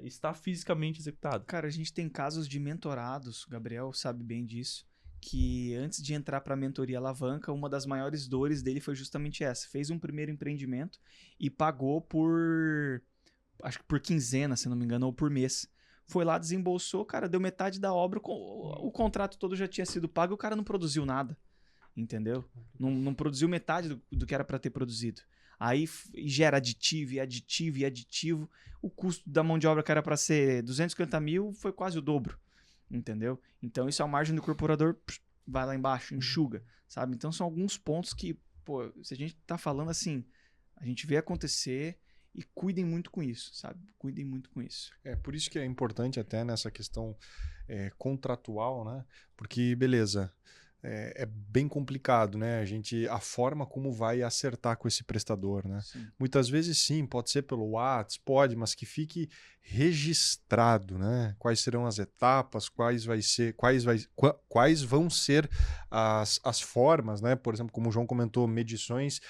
está fisicamente executada. Cara, a gente tem casos de mentorados, o Gabriel sabe bem disso, que antes de entrar para a mentoria alavanca, uma das maiores dores dele foi justamente essa. Fez um primeiro empreendimento e pagou acho que por quinzena, se não me engano, ou por mês. Foi lá, desembolsou, cara, deu metade da obra, o contrato todo já tinha sido pago e o cara não produziu nada, entendeu? Não produziu metade do que era para ter produzido. Aí gera aditivo e aditivo e aditivo. O custo da mão de obra que era para ser 250 mil foi quase o dobro. Entendeu? Então isso é a margem do incorporador, vai lá embaixo, enxuga, sabe? Então são alguns pontos que, se a gente tá falando assim, a gente vê acontecer e cuidem muito com isso, sabe? Cuidem muito com isso. Por isso que é importante até nessa questão contratual, né? Porque, beleza, é bem complicado, né? A forma como vai acertar com esse prestador, né? Sim. Muitas vezes sim, pode ser pelo WhatsApp, pode, mas que fique registrado, né? Quais serão as etapas, quais vão ser as formas, né? Por exemplo, como o João comentou, medições,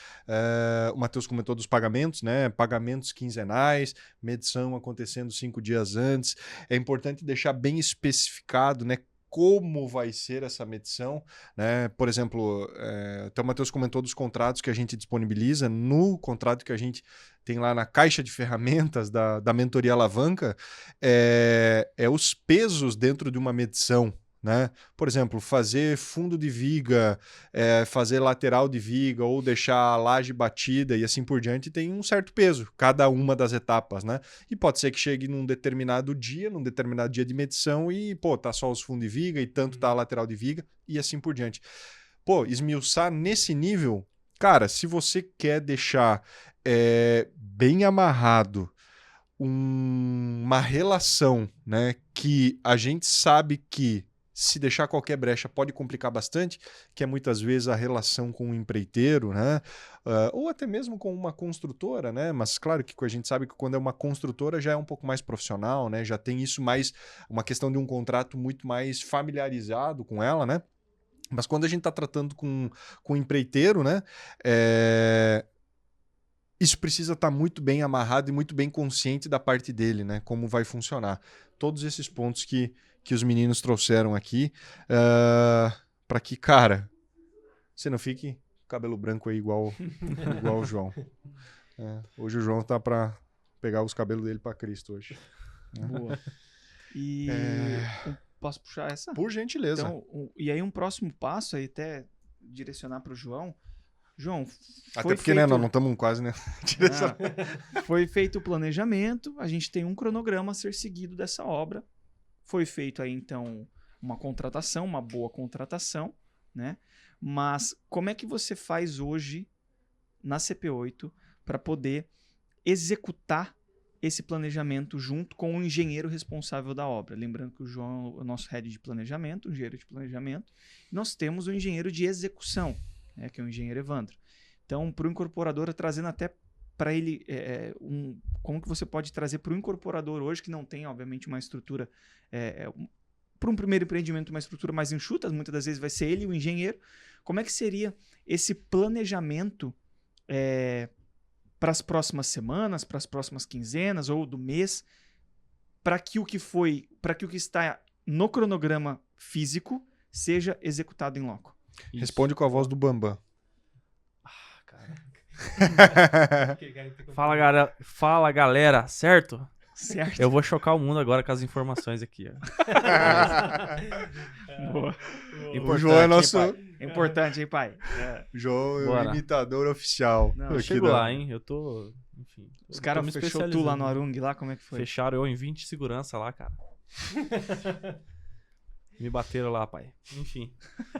o Matheus comentou dos pagamentos, né? Pagamentos quinzenais, medição acontecendo 5 dias antes. É importante deixar bem especificado, né? Como vai ser essa medição, né? Por exemplo, até o Matheus comentou dos contratos que a gente disponibiliza. No contrato que a gente tem lá na caixa de ferramentas da mentoria alavanca, os pesos dentro de uma medição, né? Por exemplo, fazer fundo de viga, fazer lateral de viga ou deixar a laje batida e assim por diante tem um certo peso, cada uma das etapas, né? E pode ser que chegue num determinado dia de medição e, tá só os fundos de viga e tanto tá a lateral de viga e assim por diante. Esmiuçar nesse nível, cara, se você quer deixar bem amarrado uma relação, né, que a gente sabe que se deixar qualquer brecha pode complicar bastante, que é muitas vezes a relação com o empreiteiro, né? Ou até mesmo com uma construtora, né? Mas claro que a gente sabe que quando é uma construtora já é um pouco mais profissional, né? Já tem isso mais, uma questão de um contrato muito mais familiarizado com ela, né? Mas quando a gente está tratando com o empreiteiro, né? Isso precisa estar muito bem amarrado e muito bem consciente da parte dele, né? Como vai funcionar. Todos esses pontos que os meninos trouxeram aqui, para que, cara, você não fique cabelo branco aí igual o João. Hoje o João tá para pegar os cabelos dele para Cristo hoje. Boa. E posso puxar essa? Por gentileza. Então, e aí um próximo passo aí até direcionar para o João. João, até porque, né, nós não estamos quase, né? Foi feito o planejamento, a gente tem um cronograma a ser seguido dessa obra. Foi feito aí, então, uma contratação, uma boa contratação, né? Mas como é que você faz hoje na CP8 para poder executar esse planejamento junto com o engenheiro responsável da obra? Lembrando que o João é o nosso head de planejamento, o engenheiro de planejamento. Nós temos o engenheiro de execução, que é o engenheiro Evandro. Então, para o incorporador, trazendo até para ele como que você pode trazer para o incorporador hoje, que não tem, obviamente, uma estrutura, para um primeiro empreendimento, uma estrutura mais enxuta, muitas das vezes vai ser ele o engenheiro. Como é que seria esse planejamento para as próximas semanas, para as próximas quinzenas ou do mês, para que o que está no cronograma físico seja executado em loco? Isso. Responde com a voz do Bambam. Fala, galera, certo? Certo. Eu vou chocar o mundo agora com as informações aqui. Ó. Boa. O João é nosso... Importante, hein, pai? João é o imitador oficial. Não, eu chego lá, hein? Eu tô... Enfim. Os caras fechou tu lá no Arung, lá? Como é que foi? Fecharam eu em 20 de segurança lá, cara. Me bateram lá, pai. Enfim.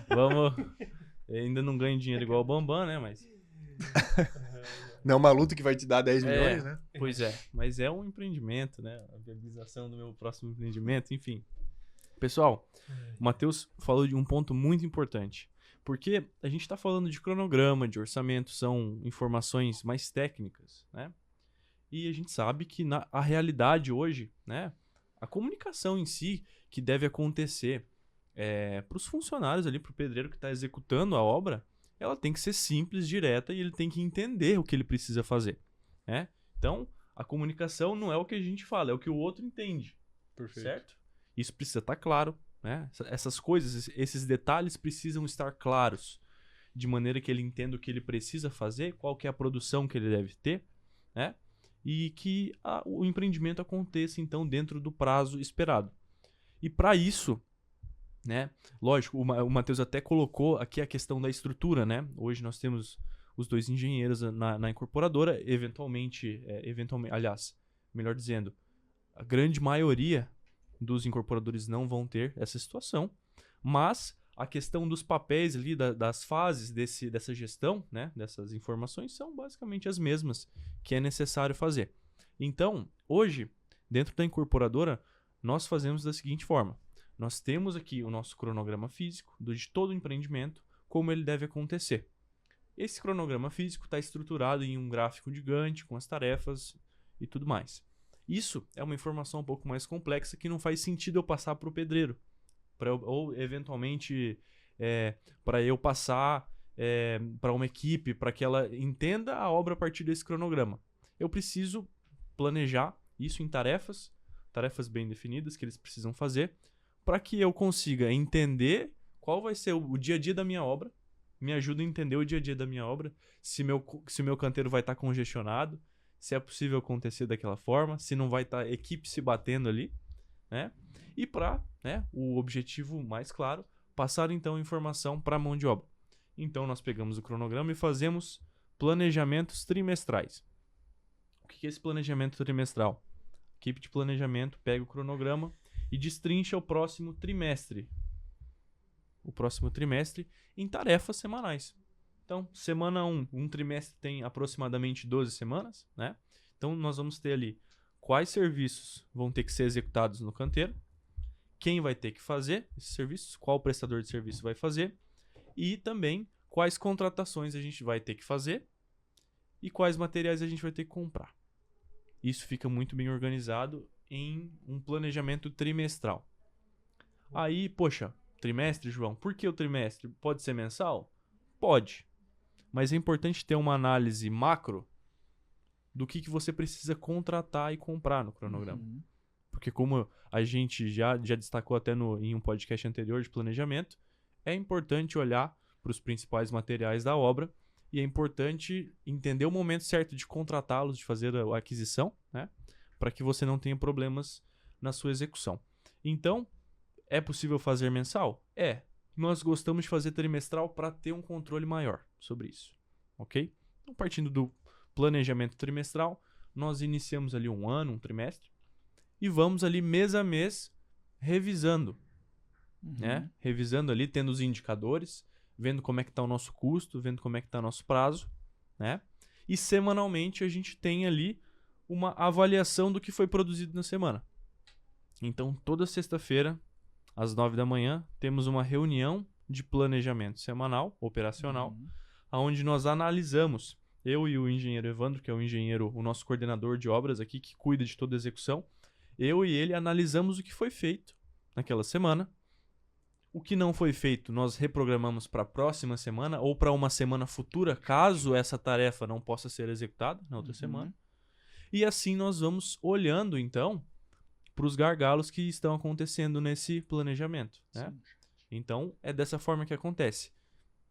Vamos... Eu ainda não ganho dinheiro igual o Bambam, né? Mas... Não é uma luta que vai te dar 10 milhões, né? Pois é, mas é um empreendimento, né? A viabilização do meu próximo empreendimento, enfim. Pessoal, o Matheus falou de um ponto muito importante. Porque a gente está falando de cronograma, de orçamento, são informações mais técnicas, né? E a gente sabe que a realidade hoje, né? A comunicação em si que deve acontecer para os funcionários ali, para o pedreiro que está executando a obra, ela tem que ser simples, direta e ele tem que entender o que ele precisa fazer, né? Então, a comunicação não é o que a gente fala, é o que o outro entende. Perfeito. Certo? Isso precisa estar claro, né? Essas coisas, esses detalhes precisam estar claros, de maneira que ele entenda o que ele precisa fazer, qual que é a produção que ele deve ter, né? E que o empreendimento aconteça, então, dentro do prazo esperado. E para isso... né? Lógico, o Matheus até colocou aqui a questão da estrutura, né? Hoje nós temos os 2 engenheiros na incorporadora, eventualmente, aliás, melhor dizendo, a grande maioria dos incorporadores não vão ter essa situação, mas a questão dos papéis ali, das fases dessa gestão, né? Dessas informações são basicamente as mesmas que é necessário fazer. Então, hoje, dentro da incorporadora, nós fazemos da seguinte forma. Nós temos aqui o nosso cronograma físico de todo o empreendimento, como ele deve acontecer. Esse cronograma físico está estruturado em um gráfico gigante, com as tarefas e tudo mais. Isso é uma informação um pouco mais complexa que não faz sentido eu passar para o pedreiro. Ou, eventualmente, para eu passar para uma equipe, para que ela entenda a obra a partir desse cronograma. Eu preciso planejar isso em tarefas bem definidas que eles precisam fazer, para que eu consiga entender qual vai ser o dia a dia da minha obra, me ajuda a entender o dia a dia da minha obra, se meu canteiro vai estar congestionado, se é possível acontecer daquela forma, se não vai estar equipe se batendo ali, né? E para, né, o objetivo mais claro, passar então informação para a mão de obra. Então nós pegamos o cronograma e fazemos planejamentos trimestrais. O que é esse planejamento trimestral? A equipe de planejamento pega o cronograma e destrincha o próximo trimestre. O próximo trimestre em tarefas semanais. Então, semana 1, um trimestre tem aproximadamente 12 semanas, né? Então, nós vamos ter ali quais serviços vão ter que ser executados no canteiro, quem vai ter que fazer esses serviços, qual prestador de serviço vai fazer e também quais contratações a gente vai ter que fazer e quais materiais a gente vai ter que comprar. Isso fica muito bem organizado em um planejamento trimestral. Aí, poxa, trimestre, João, por que o trimestre? Pode ser mensal? Pode. Mas é importante ter uma análise macro do que você precisa contratar e comprar no cronograma. Uhum. Porque como a gente já destacou até em um podcast anterior de planejamento, é importante olhar para os principais materiais da obra e é importante entender o momento certo de contratá-los, de fazer a aquisição, né? Para que você não tenha problemas na sua execução. Então, é possível fazer mensal? É. Nós gostamos de fazer trimestral para ter um controle maior sobre isso, ok? Então, partindo do planejamento trimestral, nós iniciamos ali um ano, um trimestre, e vamos ali mês a mês revisando, né? Revisando ali, tendo os indicadores, vendo como é que está o nosso custo, vendo como é que está o nosso prazo, né? E semanalmente a gente tem ali uma avaliação do que foi produzido na semana. Então, toda sexta-feira, às 9 da manhã, temos uma reunião de planejamento semanal, operacional, onde nós analisamos, eu e o engenheiro Evandro, que é o nosso coordenador de obras aqui, que cuida de toda a execução, eu e ele analisamos o que foi feito naquela semana. O que não foi feito, nós reprogramamos para a próxima semana ou para uma semana futura, caso essa tarefa não possa ser executada na outra semana. E assim nós vamos olhando, então, para os gargalos que estão acontecendo nesse planejamento, né? Então, é dessa forma que acontece.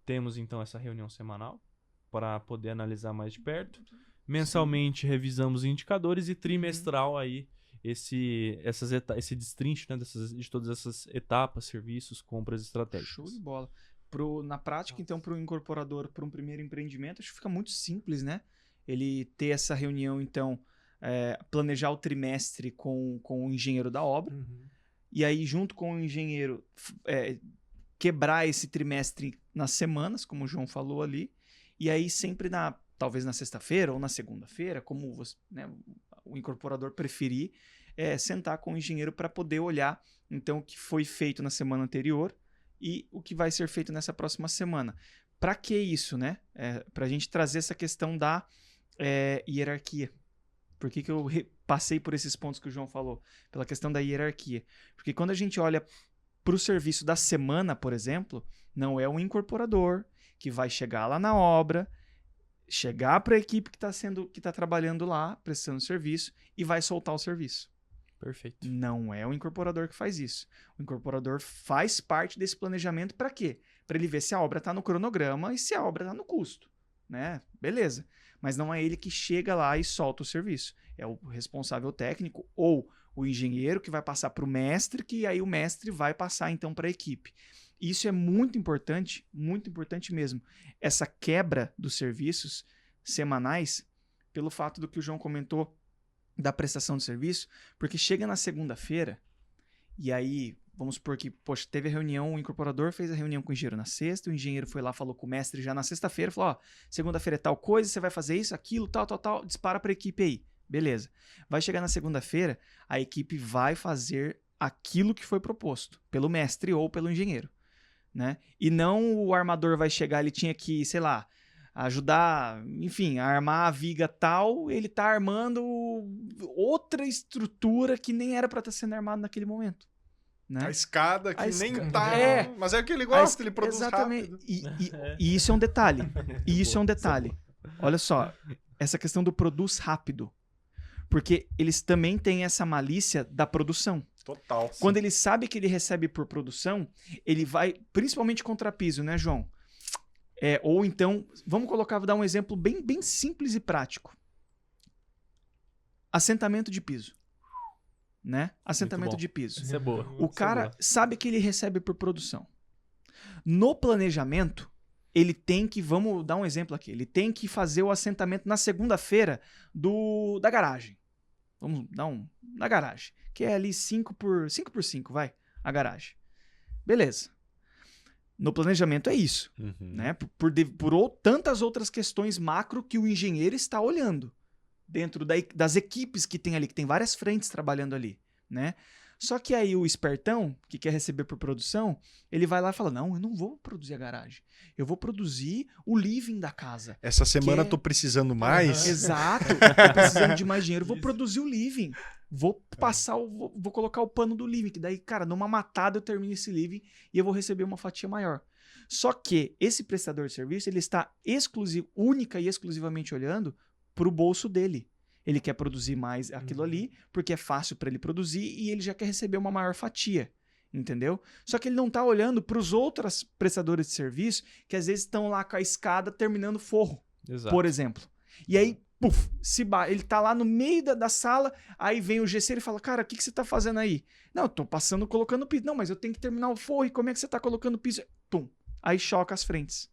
Temos, então, essa reunião semanal para poder analisar mais de perto. Mensalmente, revisamos indicadores e trimestral aí esse destrinche, né, de todas essas etapas, serviços, compras estratégicas. Show de bola. Na prática, então, para o incorporador, para um primeiro empreendimento, acho que fica muito simples, né? Ele ter essa reunião, então, planejar o trimestre com o engenheiro da obra, e aí, junto com o engenheiro, quebrar esse trimestre nas semanas, como o João falou ali, e aí sempre talvez na sexta-feira ou na segunda-feira, como você, né, o incorporador preferir, sentar com o engenheiro para poder olhar então o que foi feito na semana anterior e o que vai ser feito nessa próxima semana. Para que isso, né? Para a gente trazer essa questão da hierarquia. Por que eu passei por esses pontos que o João falou? Pela questão da hierarquia. Porque quando a gente olha para o serviço da semana, por exemplo, não é um incorporador que vai chegar lá na obra, chegar para a equipe que está trabalhando lá, prestando serviço, e vai soltar o serviço. Perfeito. Não é o incorporador que faz isso. O incorporador faz parte desse planejamento para quê? Para ele ver se a obra está no cronograma e se a obra está no custo, né? Beleza. Mas não é ele que chega lá e solta o serviço. É o responsável técnico ou o engenheiro que vai passar para o mestre, que aí o mestre vai passar então para a equipe. Isso é muito importante mesmo. Essa quebra dos serviços semanais, pelo fato do que o João comentou da prestação de serviço, porque chega na segunda-feira e aí, vamos supor que, poxa, teve a reunião, o incorporador fez a reunião com o engenheiro na sexta, o engenheiro foi lá, falou com o mestre já na sexta-feira, falou, ó, segunda-feira é tal coisa, você vai fazer isso, aquilo, tal, dispara para a equipe aí. Beleza. Vai chegar na segunda-feira, a equipe vai fazer aquilo que foi proposto, pelo mestre ou pelo engenheiro, né? E não o armador vai chegar, ele tinha que, sei lá, ajudar, enfim, a armar a viga tal, ele tá armando outra estrutura que nem era para estar sendo armado naquele momento, né? A escada que nem tá, mas é o que ele gosta, ele produz exatamente. rápido. E isso é um detalhe. E isso é um detalhe. Olha só, essa questão do produz rápido. Porque eles também têm essa malícia da produção. Total. Quando ele sabe que ele recebe por produção, ele vai, principalmente contrapiso, né, João? Ou então, vamos dar um exemplo bem simples e prático. Assentamento de piso. Né? Assentamento de piso. Isso é boa. O cara sabe que ele recebe por produção. No planejamento, ele tem que, vamos dar um exemplo aqui, ele tem que fazer o assentamento na segunda-feira da garagem. Vamos dar na garagem, que é ali 5 por 5, vai, a garagem. Beleza. No planejamento é isso, né? Por tantas outras questões macro que o engenheiro está olhando dentro das equipes que tem ali, que tem várias frentes trabalhando ali, né? Só que aí o espertão, que quer receber por produção, ele vai lá e fala, não, eu não vou produzir a garagem. Eu vou produzir o living da casa. Essa semana Que- tô precisando mais. Exato. Tô precisando de mais dinheiro. Vou Isso. produzir o living. Vou passar, vou colocar o pano do living. Que daí, cara, numa matada eu termino esse living e eu vou receber uma fatia maior. Só que esse prestador de serviço, ele está única e exclusivamente olhando pro bolso dele. Ele quer produzir mais aquilo ali, porque é fácil para ele produzir e ele já quer receber uma maior fatia. Entendeu? Só que ele não tá olhando para os outros prestadores de serviço que às vezes estão lá com a escada terminando forro, Exato. por exemplo. E aí, puf, ele tá lá no meio da sala, aí vem o gesseiro e fala, cara, o que você tá fazendo aí? Não, eu tô passando, colocando piso. Não, mas eu tenho que terminar o forro, e como é que você tá colocando piso? Pum, aí choca as frentes.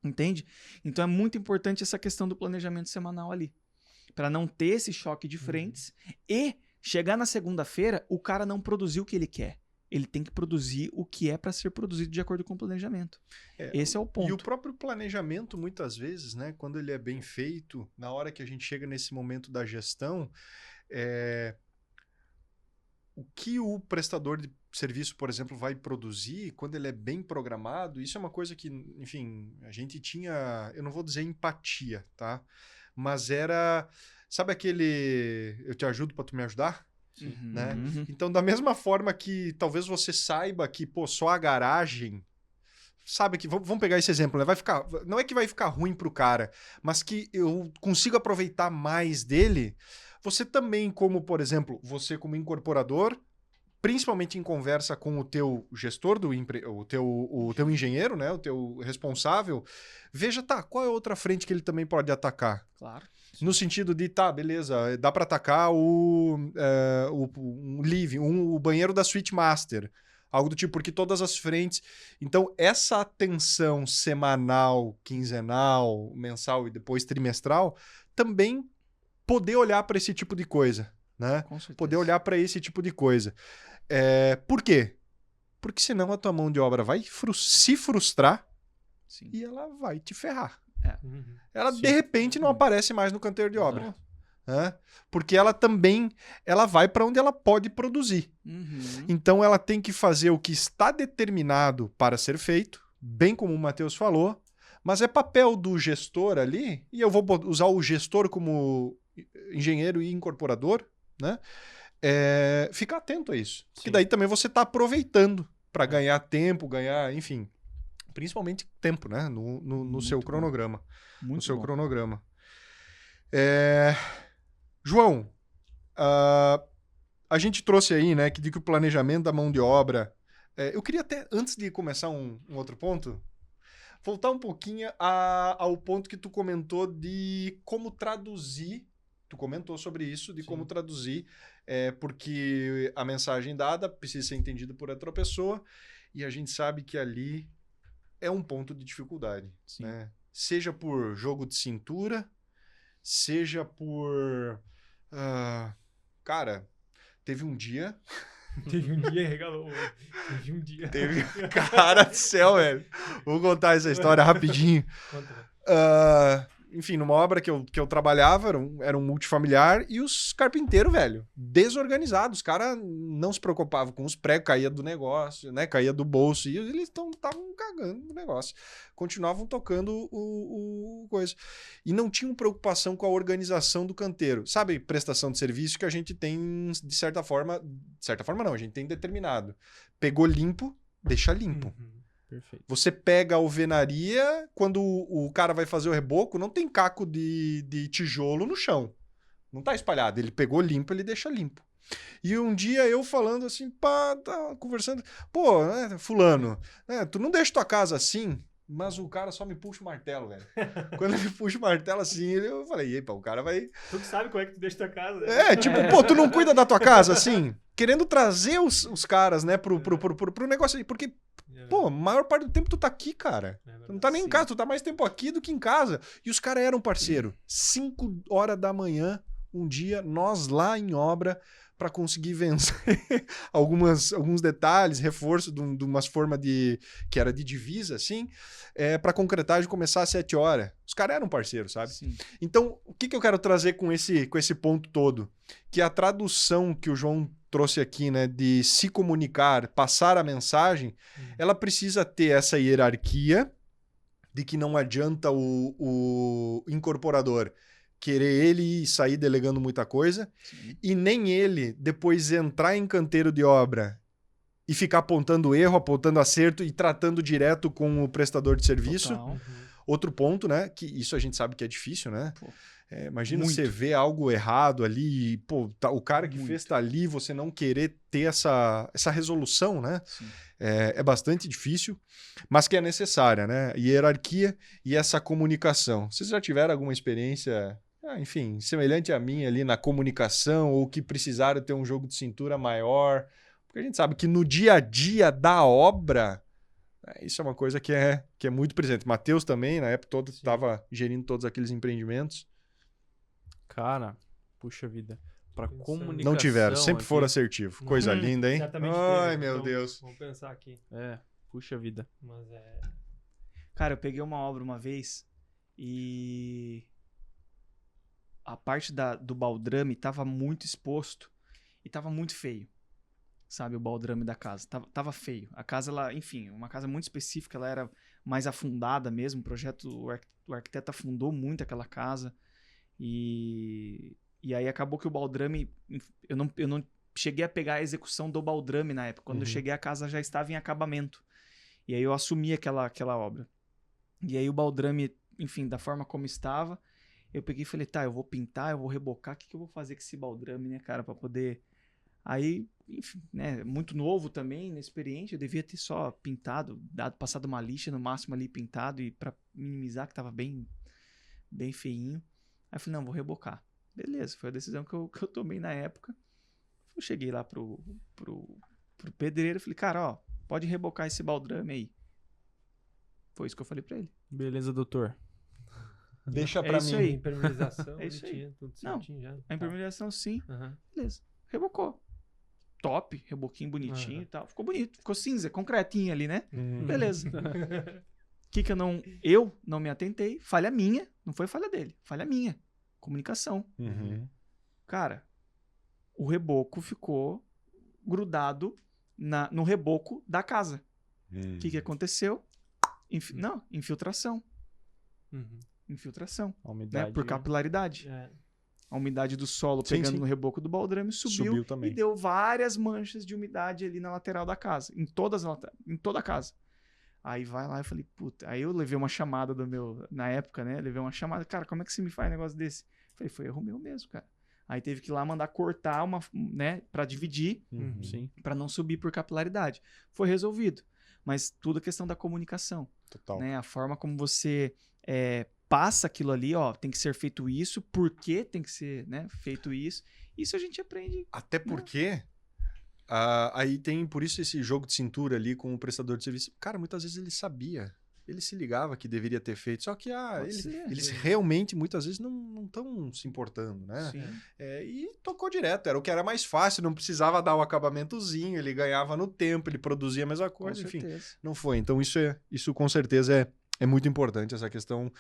Entende? Então é muito importante essa questão do planejamento semanal ali. Para não ter esse choque de frentes e chegar na segunda-feira, o cara não produzir o que ele quer. Ele tem que produzir o que é para ser produzido de acordo com o planejamento. Esse é o ponto. E o próprio planejamento, muitas vezes, né, quando ele é bem feito, na hora que a gente chega nesse momento da gestão, o que o prestador de serviço, por exemplo, vai produzir, quando ele é bem programado, isso é uma coisa que, enfim, a gente tinha, eu não vou dizer empatia, tá? Mas era, sabe aquele, eu te ajudo para tu me ajudar? Uhum. Né? Então, da mesma forma que talvez você saiba que, pô, só a garagem, sabe que, vamos pegar esse exemplo, né? Não é que vai ficar ruim pro cara, mas que eu consigo aproveitar mais dele. Você também, como, por exemplo, você como incorporador, principalmente em conversa com o teu gestor, o teu engenheiro, né? O teu responsável, veja, tá, qual é a outra frente que ele também pode atacar? Claro. No sentido de, tá, beleza, dá para atacar um living, o banheiro da suíte master, algo do tipo, porque todas as frentes... Então, essa atenção semanal, quinzenal, mensal e depois trimestral, também poder olhar para esse tipo de coisa, né? Com certeza. Poder olhar para esse tipo de coisa. Por quê? Porque senão a tua mão de obra vai se frustrar Sim. e ela vai te ferrar. Ela, De repente, não aparece mais no canteiro de obra. Exato. Né? Porque ela também vai para onde ela pode produzir. Uhum. Então, ela tem que fazer o que está determinado para ser feito, bem como o Matheus falou, mas é papel do gestor ali, e eu vou usar o gestor como engenheiro e incorporador, né? Ficar atento a isso. Porque Sim. daí também você está aproveitando para ganhar tempo, enfim, principalmente tempo, né? No seu Muito bom. cronograma. Muito No seu bom. cronograma. João, a gente trouxe aí, né, que o planejamento da mão de obra... eu queria até, antes de começar um outro ponto, voltar um pouquinho ao ponto que tu comentou de como traduzir. Tu comentou sobre isso, de como traduzir, porque a mensagem dada precisa ser entendida por outra pessoa, e a gente sabe que ali é um ponto de dificuldade. Sim. Né? Seja por jogo de cintura, seja por... cara, teve um dia... Teve um dia, regalou. Teve um dia. Cara do céu, velho. Vou contar essa história rapidinho. Conta, né? Enfim, numa obra que eu trabalhava, era um multifamiliar, e os carpinteiros, velho, desorganizados. Os caras não se preocupavam com os pregos, caía do negócio, né? Caía do bolso, e eles estavam cagando no negócio. Continuavam tocando o coisa. E não tinham preocupação com a organização do canteiro. Sabe, prestação de serviço que a gente tem, de certa forma não, a gente tem determinado. Pegou limpo, deixa limpo. Perfeito. Você pega a alvenaria, quando o cara vai fazer o reboco, não tem caco de tijolo no chão. Não tá espalhado. Ele pegou limpo, ele deixa limpo. E um dia eu falando assim, tá conversando, pô, né, fulano, tu não deixa tua casa assim, mas o cara só me puxa o martelo, velho. Quando ele puxa o martelo assim, eu falei, epa, o cara vai... Tu que sabe como é que tu deixa tua casa, né? tipo, pô, tu não cuida da tua casa assim? Querendo trazer os caras, né, pro negócio aí, porque... Pô, a maior parte do tempo tu tá aqui, cara. Tu não tá nem em casa, tu tá mais tempo aqui do que em casa. E os caras eram parceiro. 5 horas da manhã, um dia, nós lá em obra, para conseguir vencer alguns detalhes, reforço de umas formas que era de divisa, assim, para concretagem começar às 7 horas. Os caras eram parceiros, sabe? Sim. Então, o que eu quero trazer com esse ponto todo? Que a tradução que o João trouxe aqui, né, de se comunicar, passar a mensagem, ela precisa ter essa hierarquia de que não adianta o incorporador querer ele sair delegando muita coisa, Sim. e nem ele depois entrar em canteiro de obra e ficar apontando erro, apontando acerto e tratando direto com o prestador de serviço. Total. Outro ponto, né? Que isso a gente sabe que é difícil, né? Pô, Imagina muito. você ver algo errado ali e, pô, o cara que Muito. fez tá ali, você não querer ter essa resolução, né? Sim. É bastante difícil, mas que é necessária, né? Hierarquia e essa comunicação. Vocês já tiveram alguma experiência, enfim, semelhante a minha ali na comunicação ou que precisaram ter um jogo de cintura maior? Porque a gente sabe que no dia a dia da obra, isso é uma coisa que é muito presente. Matheus também, na época toda, estava gerindo todos aqueles empreendimentos. Cara, puxa vida. Pra Pensando. comunicação. Não tiveram, sempre foram aqui, assertivos. Coisa linda, hein? Certamente Ai, teve, meu então, Deus. Vamos pensar aqui. puxa vida. Mas Cara, eu peguei uma obra uma vez e a parte do baldrame tava muito exposto e tava muito feio. Sabe, o baldrame da casa. Tava feio. A casa, ela, enfim, uma casa muito específica, ela era mais afundada mesmo. O arquiteto afundou muito aquela casa. E aí acabou que o baldrame. Eu não cheguei a pegar a execução do baldrame na época. Quando eu cheguei, a casa já estava em acabamento. E aí eu assumi aquela obra. E aí o baldrame, enfim, da forma como estava, eu peguei e falei, tá, eu vou pintar, eu vou rebocar, o que eu vou fazer com esse baldrame, né, cara, pra poder... Aí, enfim, né, muito novo também, inexperiente, eu devia ter só pintado, passado uma lixa no máximo ali pintado, e pra minimizar que tava bem feinho. Aí eu falei, não, vou rebocar. Beleza, foi a decisão que eu tomei na época. Eu cheguei lá pro pedreiro e falei, cara, ó, pode rebocar esse baldrame aí. Foi isso que eu falei pra ele. Beleza, doutor. Deixa pra isso mim. aí. impermeabilização, É isso aí. tinha tudo Não, certinho já. A impermeabilização, sim. Aham. Beleza. Rebocou. Top, reboquinho bonitinho Aham. e tal. Ficou bonito, ficou cinza, concretinho ali, né? Uhum. Beleza. O que eu não me atentei, falha minha, não foi falha dele, falha minha. Comunicação. Uhum. Cara, o reboco ficou grudado no reboco da casa. O que aconteceu? Não, infiltração. Uhum. Infiltração, A né? umidade. Por capilaridade. A umidade do solo Sim, pegando sim. no reboco do baldrame subiu também. e deu várias manchas de umidade ali na lateral da casa, em toda a casa. Aí vai lá e falei, puta, aí eu levei uma chamada na época, né, levei uma chamada, cara, como é que você me faz um negócio desse? Falei, foi erro meu mesmo, cara. Aí teve que ir lá mandar cortar né, pra dividir, Uhum. Sim. pra não subir por capilaridade. Foi resolvido, mas tudo é questão da comunicação, Total. né, a forma como você passa aquilo ali, ó, tem que ser feito isso, por que tem que ser, né, feito isso. Isso a gente aprende. Até porque aí tem, por isso, esse jogo de cintura ali com o prestador de serviço. Cara, muitas vezes ele sabia. Ele se ligava que deveria ter feito. Só que Pode ser. eles realmente, muitas vezes, não estão se importando, né? Sim. E tocou direto. Era o que era mais fácil. Não precisava dar o acabamentozinho. Ele ganhava no tempo. Ele produzia a mesma coisa. Com Enfim, certeza. não foi. Então, isso com certeza é muito importante. Essa questão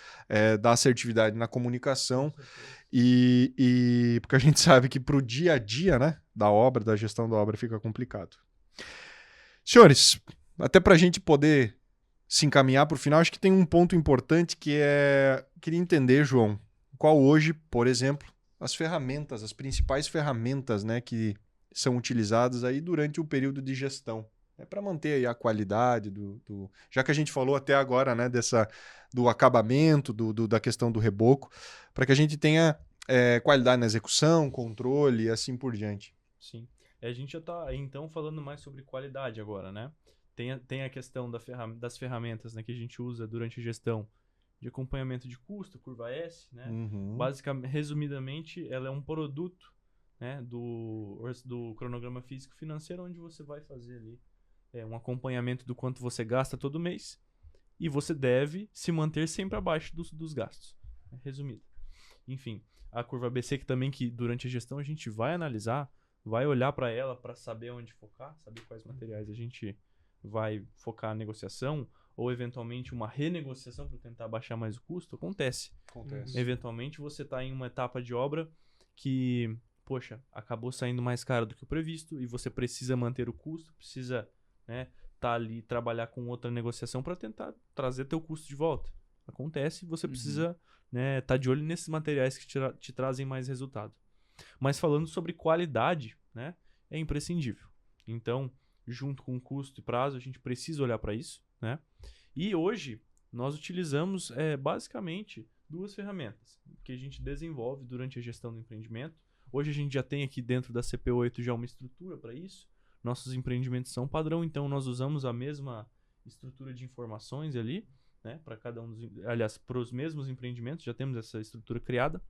da assertividade na comunicação. E porque a gente sabe que para o dia a dia, né, da obra, da gestão da obra, fica complicado. Senhores, até para a gente poder se encaminhar para o final, acho que tem um ponto importante que queria entender, João, qual hoje, por exemplo, as principais ferramentas, né, que são utilizadas aí durante o período de gestão, para manter aí a qualidade já que a gente falou até agora, né, do acabamento, da questão do reboco, para que a gente tenha qualidade na execução, controle e assim por diante. Sim. A gente já está, então, falando mais sobre qualidade agora, né? Tem a questão das ferramentas, né, que a gente usa durante a gestão de acompanhamento de custo, curva S, né? Uhum. Basicamente, resumidamente, ela é um produto, né, do cronograma físico financeiro, onde você vai fazer ali um acompanhamento do quanto você gasta todo mês e você deve se manter sempre abaixo dos gastos. Resumido. Enfim, a curva ABC que durante a gestão a gente vai analisar vai olhar para ela para saber onde focar, saber quais materiais a gente vai focar a negociação, ou eventualmente uma renegociação para tentar baixar mais o custo, acontece. Eventualmente você está em uma etapa de obra que, poxa, acabou saindo mais caro do que o previsto e você precisa manter o custo, precisa, né, tá ali trabalhar com outra negociação para tentar trazer teu custo de volta. Acontece, você precisa, né, tá de olho nesses materiais que te trazem mais resultado. Mas falando sobre qualidade, né, é imprescindível. Então, junto com custo e prazo, a gente precisa olhar para isso, né? E hoje nós utilizamos basicamente duas ferramentas que a gente desenvolve durante a gestão do empreendimento. Hoje a gente já tem aqui dentro da CP8 já uma estrutura para isso. Nossos empreendimentos são padrão, então nós usamos a mesma estrutura de informações ali, né, para cada um aliás, para os mesmos empreendimentos, já temos essa estrutura criada,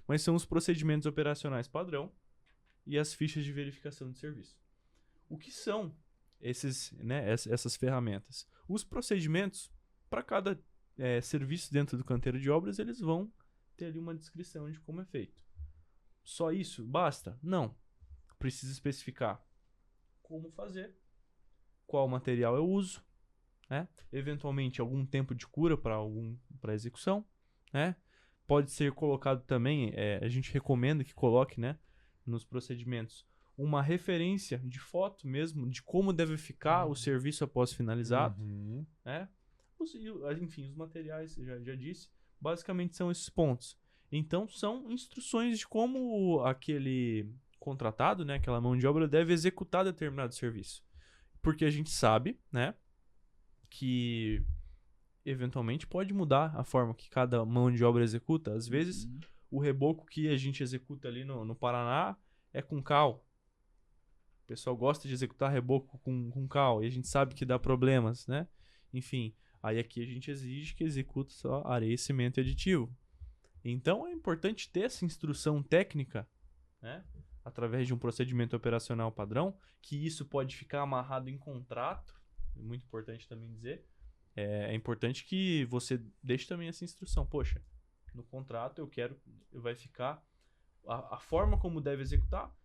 mas são os procedimentos operacionais padrão e as fichas de verificação de serviço. O que são essas ferramentas? Os procedimentos, para cada serviço dentro do canteiro de obras, eles vão ter ali uma descrição de como é feito. Só isso? Basta? Não. Precisa especificar como fazer, qual material eu uso, né? Eventualmente algum tempo de cura para execução, né? Pode ser colocado também, a gente recomenda que coloque, né, nos procedimentos uma referência de foto mesmo de como deve ficar o serviço após finalizado, né? Enfim, os materiais, já disse, basicamente são esses pontos. Então são instruções de como aquele contratado, né, aquela mão de obra deve executar determinado serviço. Porque a gente sabe, né, que eventualmente pode mudar a forma que cada mão de obra executa. Às vezes, o reboco que a gente executa ali no Paraná é com cal. O pessoal gosta de executar reboco com cal e a gente sabe que dá problemas, né? Enfim, aí aqui a gente exige que execute só areia, cimento e aditivo. Então, é importante ter essa instrução técnica, né, através de um procedimento operacional padrão, que isso pode ficar amarrado em contrato. É muito importante também dizer. É importante que você deixe também essa instrução. Poxa, no contrato vai ficar a forma como deve executar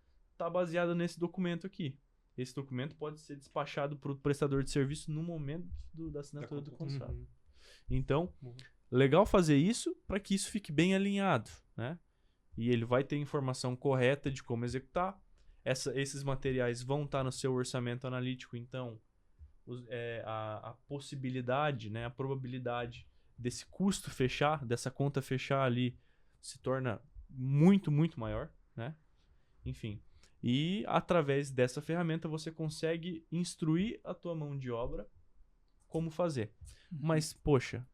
está baseada nesse documento aqui. Esse documento pode ser despachado para o prestador de serviço no momento da assinatura do contrato. Então, legal fazer isso para que isso fique bem alinhado, né? E ele vai ter informação correta de como executar. Esses materiais vão estar no seu orçamento analítico, então a possibilidade, né, a probabilidade desse custo fechar, dessa conta fechar ali, se torna muito, muito maior, né? Enfim, e através dessa ferramenta você consegue instruir a tua mão de obra como fazer. Mas, poxa,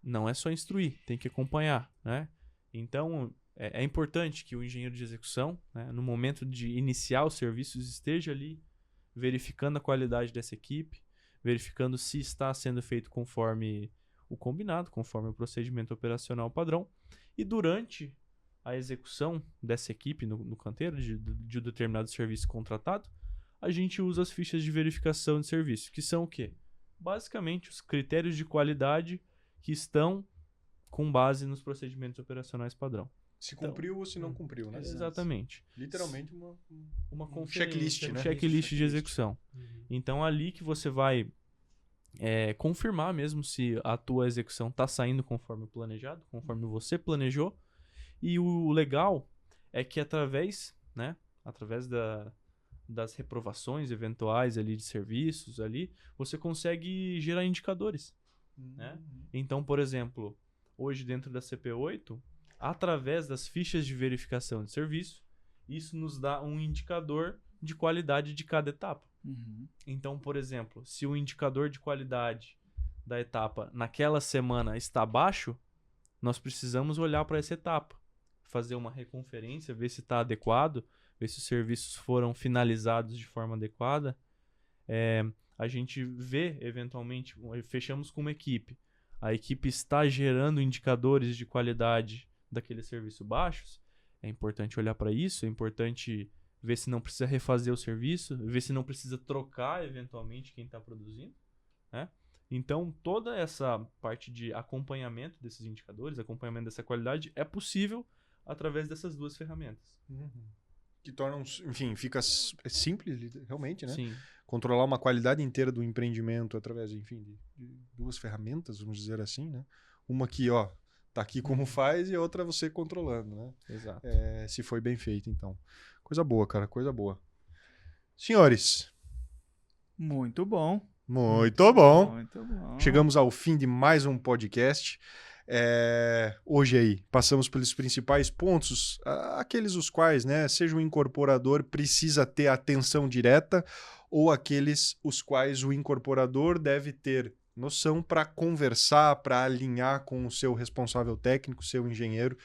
não é só instruir, tem que acompanhar, né? Então, é importante que o engenheiro de execução, né, no momento de iniciar os serviços, esteja ali verificando a qualidade dessa equipe, verificando se está sendo feito conforme o combinado, conforme o procedimento operacional padrão. E durante a execução dessa equipe no canteiro, de um determinado serviço contratado, a gente usa as fichas de verificação de serviço, que são o quê? Basicamente, os critérios de qualidade que estão com base nos procedimentos operacionais padrão. Se cumpriu ou se não cumpriu, né? Exatamente. Literalmente um checklist, né? Checklist de execução. Então, ali que você vai confirmar mesmo se a tua execução está saindo conforme planejado, conforme você planejou. E o legal é que através das reprovações eventuais ali de serviços ali, você consegue gerar indicadores, né? Então, por exemplo, hoje dentro da CP8, através das fichas de verificação de serviço, isso nos dá um indicador de qualidade de cada etapa. Então, por exemplo, se o indicador de qualidade da etapa naquela semana está baixo, nós precisamos olhar para essa etapa, fazer uma reconferência, ver se está adequado, ver se os serviços foram finalizados de forma adequada. A gente vê, eventualmente, fechamos com uma equipe. A equipe está gerando indicadores de qualidade daquele serviço baixos. É importante olhar para isso, é importante ver se não precisa refazer o serviço, ver se não precisa trocar, eventualmente, quem está produzindo, né? Então, toda essa parte de acompanhamento desses indicadores, acompanhamento dessa qualidade, é possível através dessas duas ferramentas. que tornam, enfim, fica simples, realmente, né? Sim. Controlar uma qualidade inteira do empreendimento através, enfim, de duas ferramentas, vamos dizer assim, né? Uma que, ó, tá aqui como faz e a outra você controlando, né? Exato. Se foi bem feito, então. Coisa boa, cara, coisa boa. Senhores, Muito bom. muito bom. Muito bom. Chegamos ao fim de mais um podcast. Hoje aí, passamos pelos principais pontos, aqueles os quais, né, seja o incorporador precisa ter atenção direta ou aqueles os quais o incorporador deve ter noção para conversar, para alinhar com o seu responsável técnico, seu engenheiro,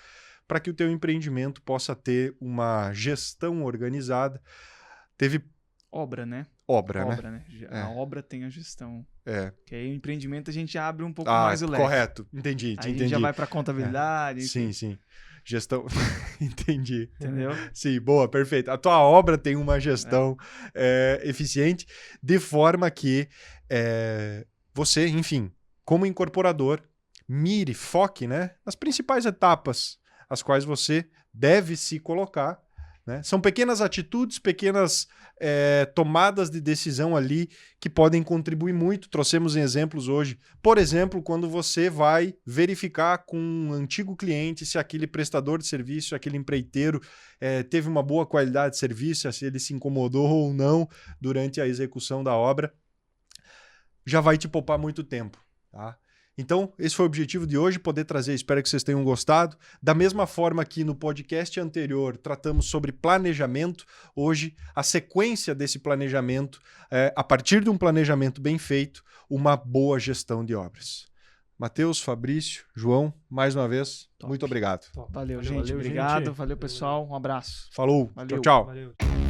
para que o teu empreendimento possa ter uma gestão organizada. Teve Obra, né? obra, né? Obra, né? A obra tem a gestão. É. Que aí o empreendimento a gente abre um pouco mais o leque. Correto. Entendi, Aí a entendi. gente já vai para contabilidade. Sim, sim. Gestão. Entendi. Entendeu? Sim, boa, perfeito. A tua obra tem uma gestão eficiente, de forma que você, enfim, como incorporador, mire, foque, né, nas principais etapas as quais você deve se colocar. Né? São pequenas atitudes, pequenas tomadas de decisão ali que podem contribuir muito. Trouxemos exemplos hoje. Por exemplo, quando você vai verificar com um antigo cliente se aquele prestador de serviço, aquele empreiteiro teve uma boa qualidade de serviço, se ele se incomodou ou não durante a execução da obra, já vai te poupar muito tempo. Tá? Então, esse foi o objetivo de hoje, poder trazer, espero que vocês tenham gostado. Da mesma forma que no podcast anterior tratamos sobre planejamento, hoje a sequência desse planejamento, a partir de um planejamento bem feito, uma boa gestão de obras. Matheus, Fabrício, João, mais uma vez, muito obrigado. Valeu, Valeu, gente. gente. Obrigado. Valeu, pessoal. Um abraço. Falou, Valeu. tchau, tchau. Valeu.